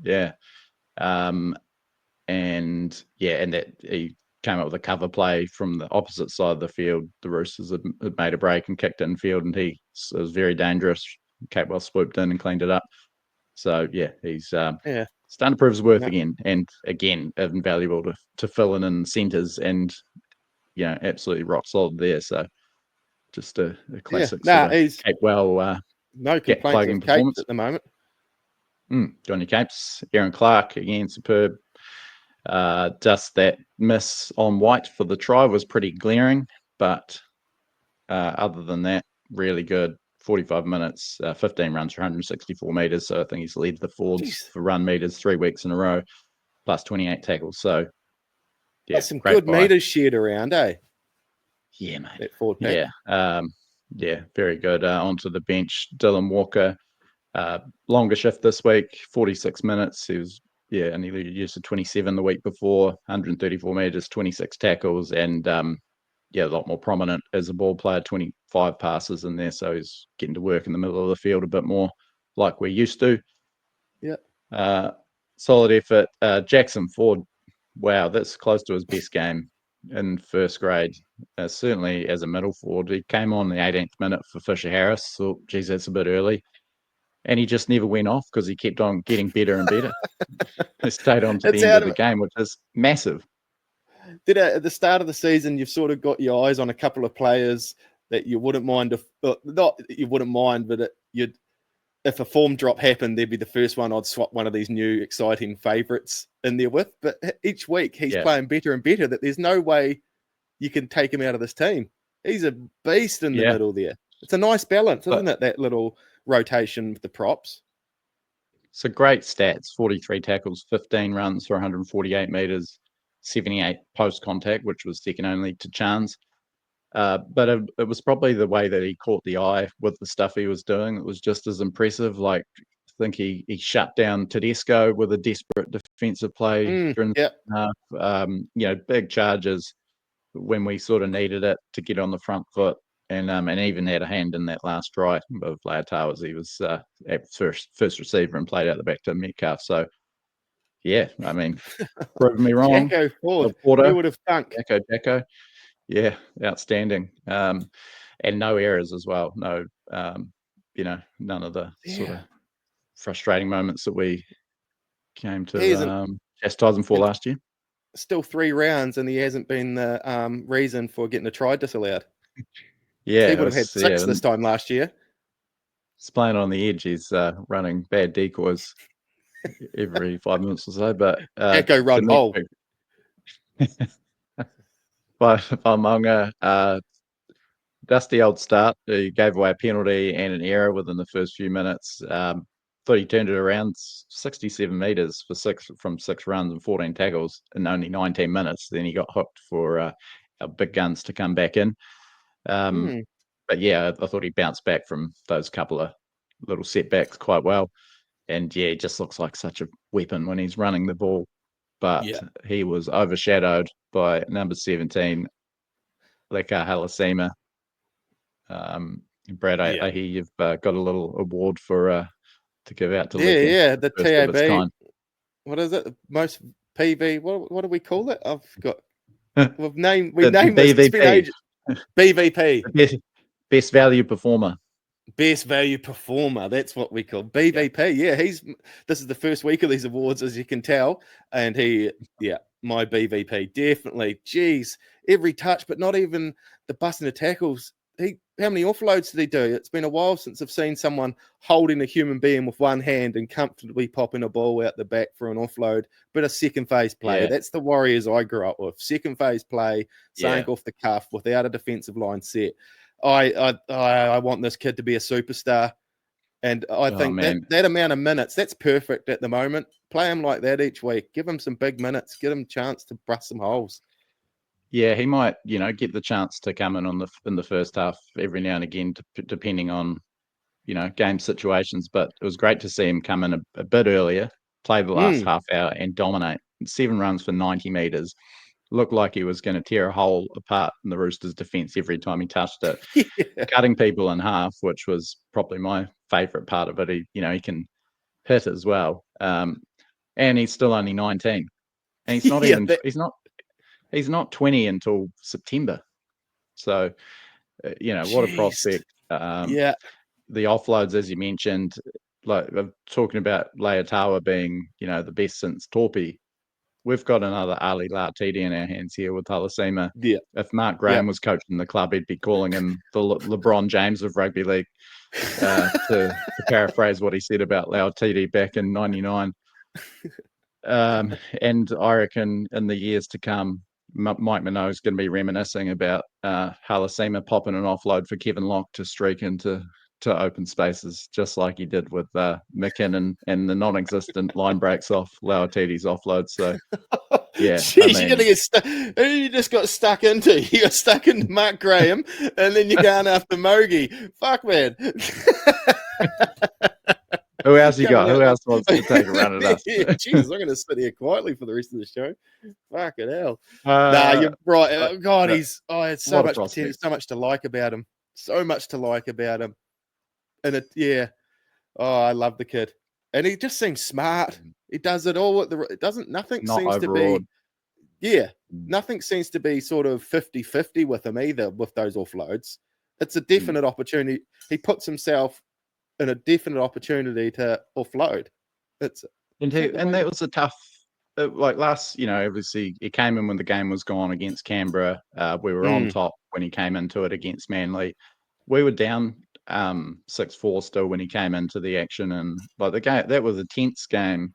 Yeah. And that he came up with a cover play from the opposite side of the field. The Roosters had made a break and kicked infield, and it was very dangerous. Capewell swooped in and cleaned it up. So he's starting to prove his worth again, and again invaluable to fill in centres, and absolutely rock solid there. So just a classic Capewell. No complaints of Capes at the moment. Johnny Capes, Aaron Clark again, superb. Just that miss on White for the try was pretty glaring, but other than that, really good. 45 minutes, 15 runs for 164 meters. So I think he's led the Fords for run meters 3 weeks in a row, plus 28 tackles. So that's some good meters shared around, eh? Yeah, mate. That Ford pack. Very good. Onto the bench, Dylan Walker, longer shift this week, 46 minutes. He was only used to 27 the week before, 134 meters, 26 tackles, and a lot more prominent as a ball player, 25 passes in there. So he's getting to work in the middle of the field a bit more like we're used to. Yeah. Solid effort. Jackson Ford, wow, that's close to his best game in first grade. Certainly as a middle forward. He came on the 18th minute for Fisher Harris. Thought, geez, that's a bit early. And he just never went off because he kept on getting better and better. He stayed on to the end of the game, which is massive. At the start of the season, you've sort of got your eyes on a couple of players that you wouldn't mind not you wouldn't mind, but you'd if a form drop happened, they'd be the first one I'd swap one of these new exciting favourites in there with. But each week he's playing better and better, that there's no way you can take him out of this team. He's a beast in the middle there. It's a nice balance, isn't it? That little rotation with the props. So great stats, 43 tackles, 15 runs for 148 metres, 78 post contact, which was second only to Chance. But it was probably the way that he caught the eye with the stuff he was doing. It was just as impressive. Like, I think he shut down Tedesco with a desperate defensive play during the half. Big charges when we sort of needed it to get on the front foot. And even had a hand in that last try of Leota as he was at first receiver and played out the back to Metcalf. So, yeah, I mean, prove me wrong. Jacko Ford, who would have thunk? Jacko. Yeah, outstanding. And no errors as well. No, none of the sort of frustrating moments that we came to chastise him for last year. Still 3 rounds, and he hasn't been the reason for getting a try disallowed. Yeah, he would have had 6 this time last year. He's playing on the edge. He's running bad decoys every 5 minutes or so. But Echo run hole. By Monga, dusty old start. He gave away a penalty and an error within the first few minutes. Thought he turned it around 67 metres from 6 runs and 14 tackles in only 19 minutes. Then he got hooked for our big guns to come back in. But yeah, I thought he bounced back from those couple of little setbacks quite well. And yeah, he just looks like such a weapon when he's running the ball. But he was overshadowed by number 17, Leka Hallejuah. Brad, I hear you've got a little award for to give out to Leka. Yeah, the TAB. What is it? Most PV. What do we call it? I've got. We've named BVP. BVP. Best value performer. Best value performer. That's what we call BVP. Yeah, this is the first week of these awards, as you can tell. And my BVP. Definitely. Jeez. Every touch, but not even the busting of tackles. How many offloads did he do? It's been a while since I've seen someone holding a human being with one hand and comfortably popping a ball out the back for an offload. But a second phase play. Yeah. That's the Warriors I grew up with. Second phase play, something off the cuff without a defensive line set. I want this kid to be a superstar. And I think that amount of minutes, that's perfect at the moment. Play him like that each week. Give him some big minutes. Give him a chance to bust some holes. Yeah, he might, get the chance to come in in the first half every now and again, depending on, game situations. But it was great to see him come in a bit earlier, play the last half hour and dominate. 7 runs for 90 metres. Looked like he was going to tear a hole apart in the Roosters' defence every time he touched it. Cutting people in half, which was probably my favourite part of it. He can hit as well. And he's still only 19. And he's not he's not 20 until September. So, what a prospect. The offloads, as you mentioned, like talking about Leota being, the best since Torpy. We've got another Ali Lautiti in our hands here with Hallejuah. Yeah. If Mark Graham was coaching the club, he'd be calling him the LeBron James of rugby league, to paraphrase what he said about Lautiti back in '99. And I reckon in the years to come, Mike Minogue's going to be reminiscing about Hallejuah popping an offload for Kevin Locke to streak into open spaces, just like he did with McKinnon and the non-existent line breaks off Lautiti's offload. So, yeah. Jeez, you just got stuck into. You got stuck into Mark Graham, and then you're going after Mogi. Fuck, man. Who else you got? Who else wants to take a run at us? Jesus, I'm going to sit here quietly for the rest of the show. Fucking hell. You're right. God, it's so much potential, so much to like about him. So much to like about him. And I love the kid. And he just seems smart. He does it all nothing seems to be nothing seems to be sort of 50-50 with him either with those offloads. It's a definite opportunity. He puts himself in a definite opportunity to offload. And that was a tough, like last, obviously he came in when the game was gone against Canberra. We were on top when he came into it against Manly. We were down 6-4 still when he came into the action, and like the game, that was a tense game,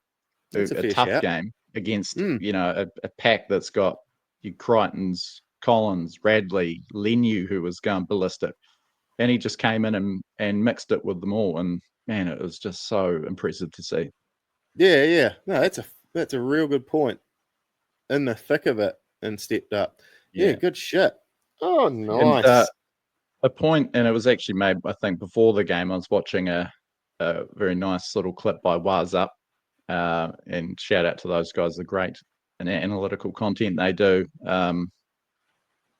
That's a fair tough shout. game against a pack that's got you Crichtons, Collins, Radley, Lenu, who was going ballistic, and he just came in and mixed it with them all, and man, it was just so impressive to see. Yeah. No, that's a real good point. In the thick of it and stepped up. Yeah, good shit. Oh, nice. And, a point, and it was actually made, I think, before the game. I was watching a very nice little clip by Waz Up, and shout out to those guys. The great and analytical content they do. And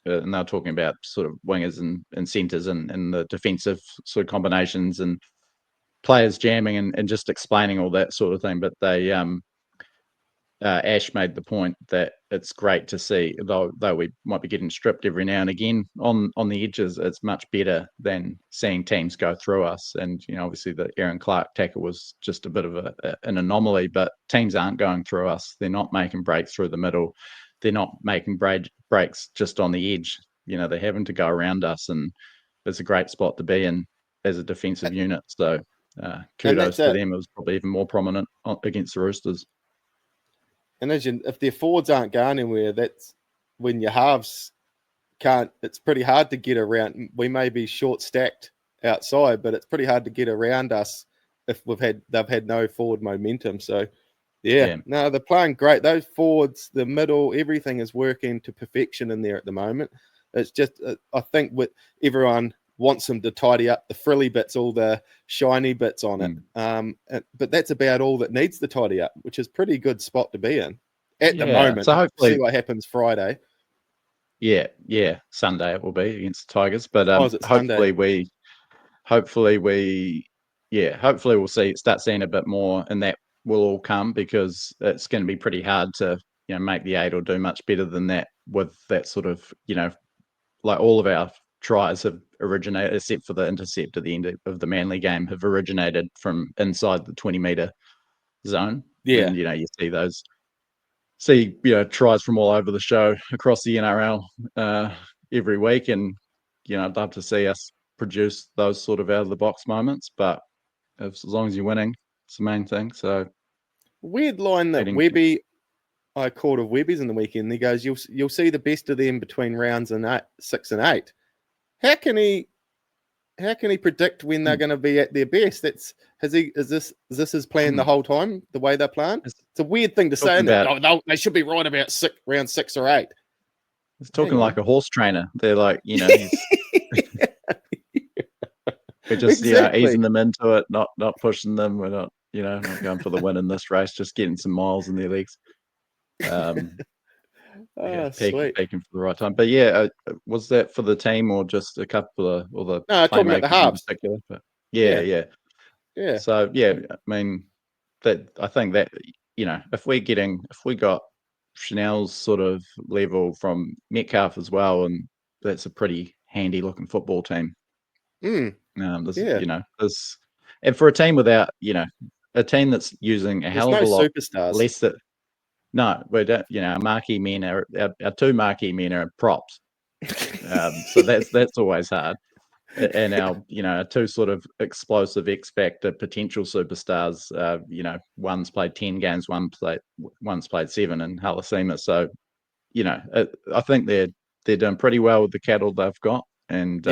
they're talking about sort of wingers and centers and the defensive sort of combinations and players jamming and just explaining all that sort of thing. But they Ash made the point that it's great to see, though we might be getting stripped every now and again on the edges, it's much better than seeing teams go through us. And obviously the Aaron Clark tackle was just a bit of an anomaly, but teams aren't going through us. They're not making breaks through the middle. They're not making breaks just on the edge. They're having to go around us, and it's a great spot to be in as a defensive unit. So kudos to them. It was probably even more prominent against the Roosters. And if their forwards aren't going anywhere, that's when your halves can't. It's pretty hard to get around. We may be short stacked outside, but it's pretty hard to get around us if they've had no forward momentum. So, no, they're playing great. Those forwards, the middle, everything is working to perfection in there at the moment. It's just, I think, with everyone wants them to tidy up the frilly bits, all the shiny bits on it. But that's about all that needs to tidy up, which is a pretty good spot to be in at the moment. So hopefully, see what happens Friday. Yeah. Sunday it will be against the Tigers, but hopefully we'll start seeing a bit more, and that will all come, because it's going to be pretty hard to make the 8 or do much better than that with that sort of like all of our tries have originated, except for the intercept at the end of the Manly game, have originated from inside the 20-meter zone. Yeah. And you see tries from all over the show across the NRL every week, and I'd love to see us produce those sort of out of the box moments, but as long as you're winning, it's the main thing. So weird line that Webby, I called of Webby's in the weekend. He goes, you'll see the best of them between rounds 6 and 8. How can he predict when they're going to be at their best? Is this his plan the whole time? The way they're playing? It's a weird thing to say. They should be right about round 6 or 8. It's talking like a horse trainer. They're like, we're just easing them into it, not pushing them. We're not not going for the win in this race, just getting some miles in their legs. Peaking for the right time. But was that for the team or just a couple of the talking about the halves in particular? But yeah. So I mean, that I think that if we got Chanel's sort of level from Metcalf as well, and that's a pretty handy looking football team. And for a team without a team that's using a hell of a lot superstars. Less that. No, we don't. Our marquee men our 2 marquee men are props, so that's always hard. And our 2 sort of explosive X factor potential superstars. One's played 10 games, one's played 7 in Hallejuah. So, I think they're doing pretty well with the cattle they've got, and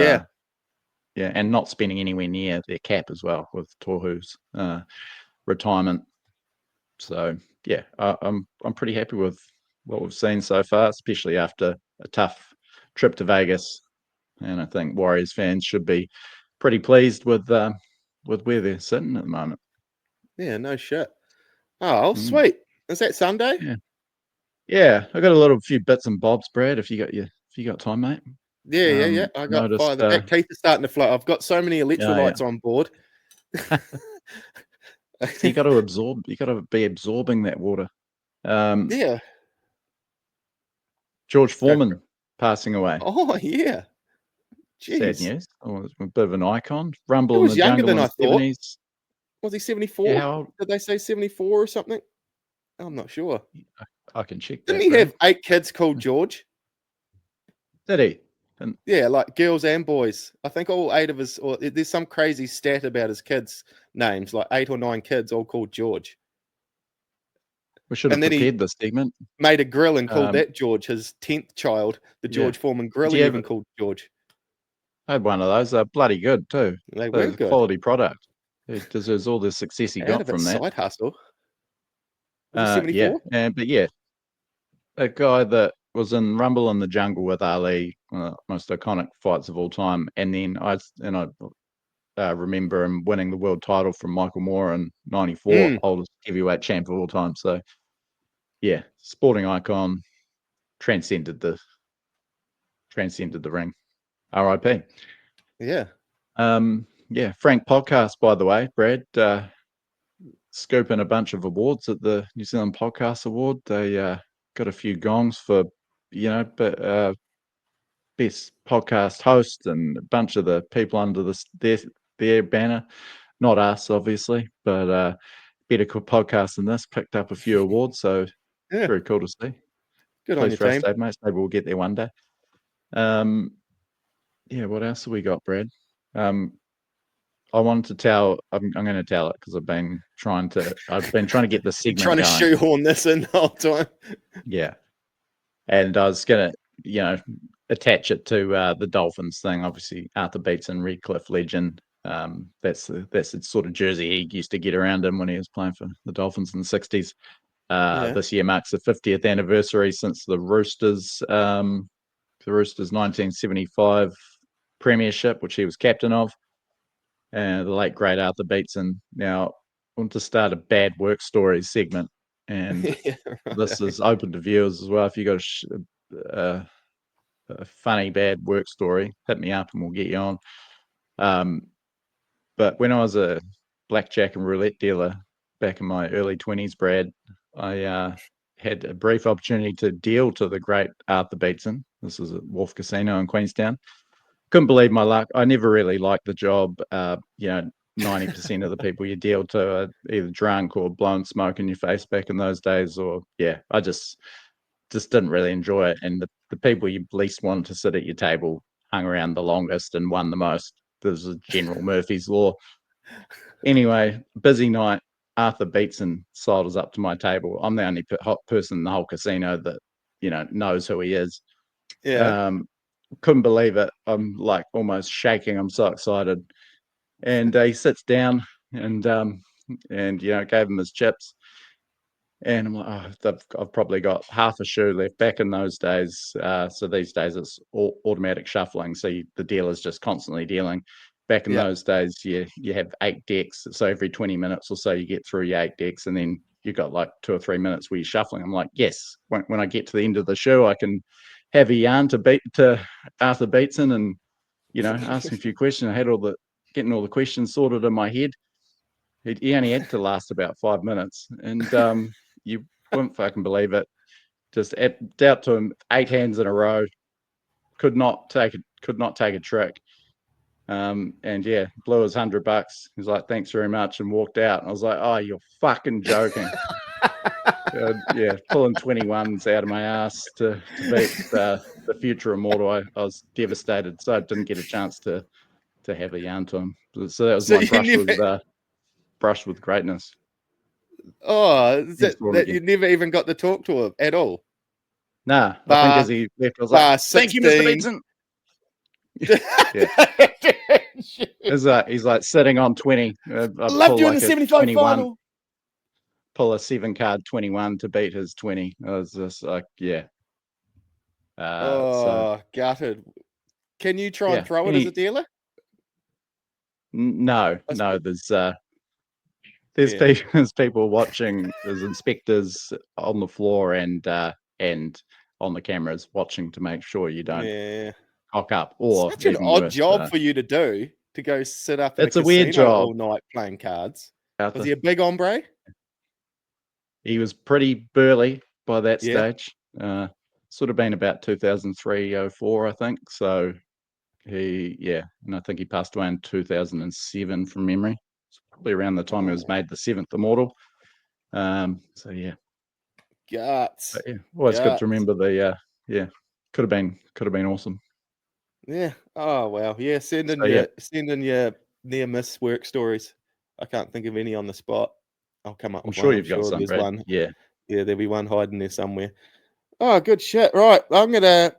and not spending anywhere near their cap as well with Tohu's retirement. So I'm pretty happy with what we've seen so far, especially after a tough trip to Vegas. And I think Warriors fans should be pretty pleased with where they're sitting at the moment. Yeah, no shit. Oh, sweet. Is that Sunday? Yeah. I got a few bits and bobs, Brad. If you got time, mate. Yeah. I got the back teeth are starting to flow. I've got so many electrolytes on board. So you got to absorb. You got to be absorbing that water. George Foreman passing away. Oh yeah. Jeez. Sad news. A bit of an icon. Rumble he was in the younger jungle than in I the thought. 70s. Was he 74? Yeah, how old? Did they say 74 or something? I'm not sure. I can check. Didn't he have 8 kids called George? Did he? Yeah, like girls and boys. I think all 8 of us, or there's some crazy stat about his kids' names, like 8 or 9 kids all called George. We should have And then he prepared this segment. made a grill and called Um, that George, his 10th child. The Yeah. George Foreman grill, Do he you even have- called George. I had one of those. They're bloody good too. They were It's a good. quality product. It deserves all the success he Out got of it, from that. side hustle. Was he 74? Yeah, but yeah, a guy that was in Rumble in the Jungle with Ali, one of the most iconic fights of all time, and then I remember him winning the world title from Michael Moore in '94, oldest heavyweight champ of all time. So, yeah, sporting icon, transcended the ring. R.I.P. Yeah. Yeah, Frank podcast, by the way, Brad, scooping a bunch of awards at the New Zealand Podcast Award. They got a few gongs for, best podcast host and a bunch of the people under their banner. Not us, obviously, but Better Podcast than this picked up a few awards. So Yeah. very cool to see. Good on Pleased your for us, team. Dave, mates. Maybe we'll get there one day. Yeah, what else have we got, Brad? I wanted to tell. I'm going to tell it because I've been trying to get the segment Trying to going. shoehorn this in the whole time. Yeah, and I was going to, attach it to the Dolphins thing. Obviously, Arthur Beetson, Redcliffe legend. That's the sort of jersey he used to get around in when he was playing for the Dolphins in the '60s. This year marks the 50th anniversary since the Roosters 1975 premiership, which he was captain of. And the late great Arthur Beetson. Now, I want to start a bad work stories segment, and this is open to viewers as well. If you got a funny bad work story, hit me up and we'll get you on. But when I was a blackjack and roulette dealer back in my early 20s, Brad, I had a brief opportunity to deal to the great Arthur Beetson. This is at Wharf Casino in Queenstown. Couldn't believe my luck. I never really liked the job. 90% of the people you deal to are either drunk or blowing smoke in your face back in those days, or I just didn't really enjoy it. And the people you least wanted to sit at your table hung around the longest and won the most. This is general Murphy's law. Anyway, busy night. Arthur Beetson sidles up to my table. I'm the only person in the whole casino that knows who he is. Yeah. Couldn't believe it. I'm like almost shaking. I'm so excited. And he sits down and gave him his chips. And I'm like, I've probably got half a shoe left. Back in those days, so these days it's automatic shuffling. So the dealer's just constantly dealing. Back in those days, you have 8 decks. So every 20 minutes or so, you get through your 8 decks, and then you got like 2 or 3 minutes where you're shuffling. I'm like, yes. When I get to the end of the show, I can have a yarn to Arthur Beetson and ask him a few questions. I had getting all the questions sorted in my head. He only had to last about 5 minutes, and you wouldn't fucking believe it. Just out to him 8 hands in a row. Could not take a trick. And blew his $100. He's like, thanks very much, and walked out. And I was like, oh, you're fucking joking. Pulling 21s out of my ass to beat the future immortal. I was devastated, so I didn't get a chance to have a yarn to him. So that was my brush with greatness. Oh, that you never even got to talk to him at all? Nah, I think as he left, I was like, thank you, Mr. Beetson. He's like sitting on 20. Loved you in the 75 final. Pull a 7-card 21 to beat his 20. I was just like, gutted. Can you try and throw it as a dealer? No. There's people watching. There's inspectors on the floor and on the cameras watching to make sure you don't cock up. Or such an odd job for you to do, to go sit up in a weird job all night playing cards. Was he a big hombre? He was pretty burly by that stage. Sort of been about 2003, 04, I think. So and I think he passed away in 2007 from memory. It's probably around the time he was made the 7th immortal. Guts. But always good to remember could have been awesome. Yeah. Oh wow. Yeah. Send in So, yeah. your near miss work stories. I can't think of any on the spot. I'll come up I'm with sure one. I'm you've got sure some, there's Brad. one. Yeah. Yeah, there'll be one hiding there somewhere. Oh, good shit. Right. I'm gonna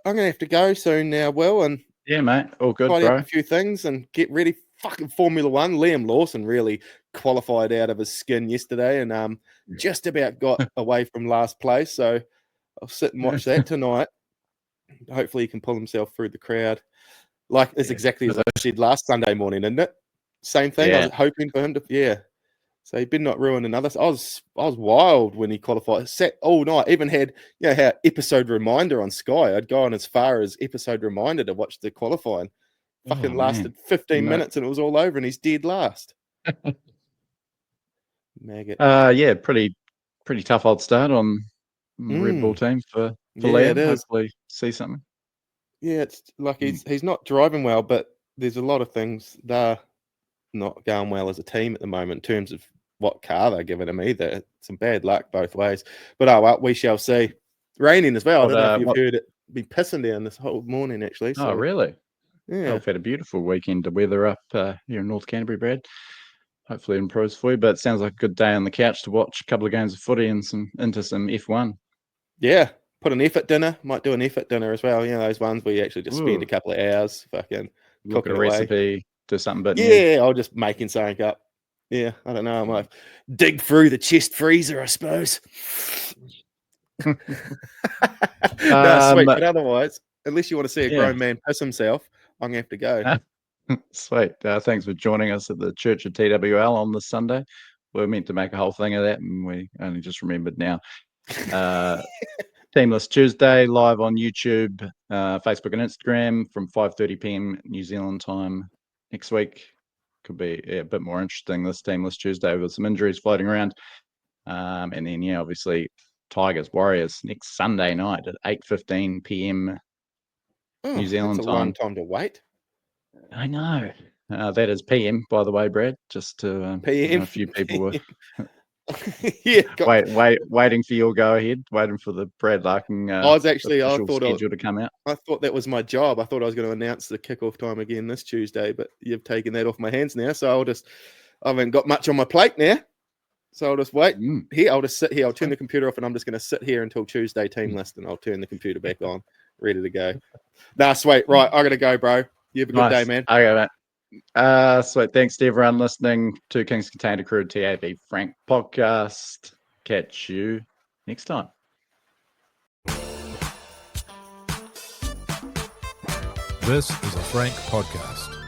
have to go soon now, Will, and Yeah, mate. All good, tidy up bro. a few things and get ready. Fucking Formula One. Liam Lawson really qualified out of his skin yesterday, and just about got away from last place. So I'll sit and watch that tonight. Hopefully, he can pull himself through the crowd. Like it's Yeah. exactly as I said last Sunday morning, isn't it? Same thing. I Yeah. was hoping for him to, yeah. So he better not ruin another. I was wild when he qualified. Sat all night. Even had how episode reminder on Sky. I'd go on as far as episode reminder to watch the qualifying. Fucking Oh, lasted man. 15 No. minutes and it was all over, and he's dead last. Maggot. Yeah, pretty tough old start on the Red Bull team for Yeah, Liam. it is. Hopefully see something. Yeah, it's like he's not driving well, but there's a lot of things they're not going well as a team at the moment in terms of what car they're giving him either. Some bad luck both ways. But oh well, we shall see. Raining as well. I don't know if you've heard it. Been pissing down this whole morning actually. Oh, So really? yeah. We've had a beautiful weekend of weather up here in North Canterbury, Brad. Hopefully it improves for you, but it sounds like a good day on the couch to watch a couple of games of footy and into some F1. Yeah. Put an effort dinner. Might do an effort dinner as well. You know, those ones where you actually just spend Ooh. a couple of hours fucking Look at cooking a away. recipe, do something a bit new. Yeah, I'll just making something up. Yeah, I don't know. I might dig through the chest freezer, I suppose. No, sweet. But otherwise, unless you want to see a grown man piss himself, I'm going to have to go. Sweet. Thanks for joining us at the Church of TWL on this Sunday. We were meant to make a whole thing of that, and we only just remembered now. Teamless Tuesday, live on YouTube, Facebook and Instagram from 5:30 p.m. New Zealand time next week. Could be a bit more interesting this Teamless Tuesday with some injuries floating around. And then, obviously, Tigers Warriors next Sunday night at 8:15 p.m. New Zealand that's a time. long time to wait. I know. That is PM, by the way, Brad. Just to PM. a few people were Yeah, waiting for your go ahead, waiting for the Brad Larkin official schedule to come out. I thought that was my job. I thought I was going to announce the kickoff time again this Tuesday, but you've taken that off my hands now. So I haven't got much on my plate now. So I'll just wait here. I'll just sit here. I'll turn the computer off and I'm just going to sit here until Tuesday team list and I'll turn the computer back on, ready to go. Nah, sweet. Right. I got to go, bro. You have a good day, man. Okay, mate. Sweet. Thanks to everyone listening to King's Container Crew TAB Frank podcast. Catch you next time. This is a Frank podcast.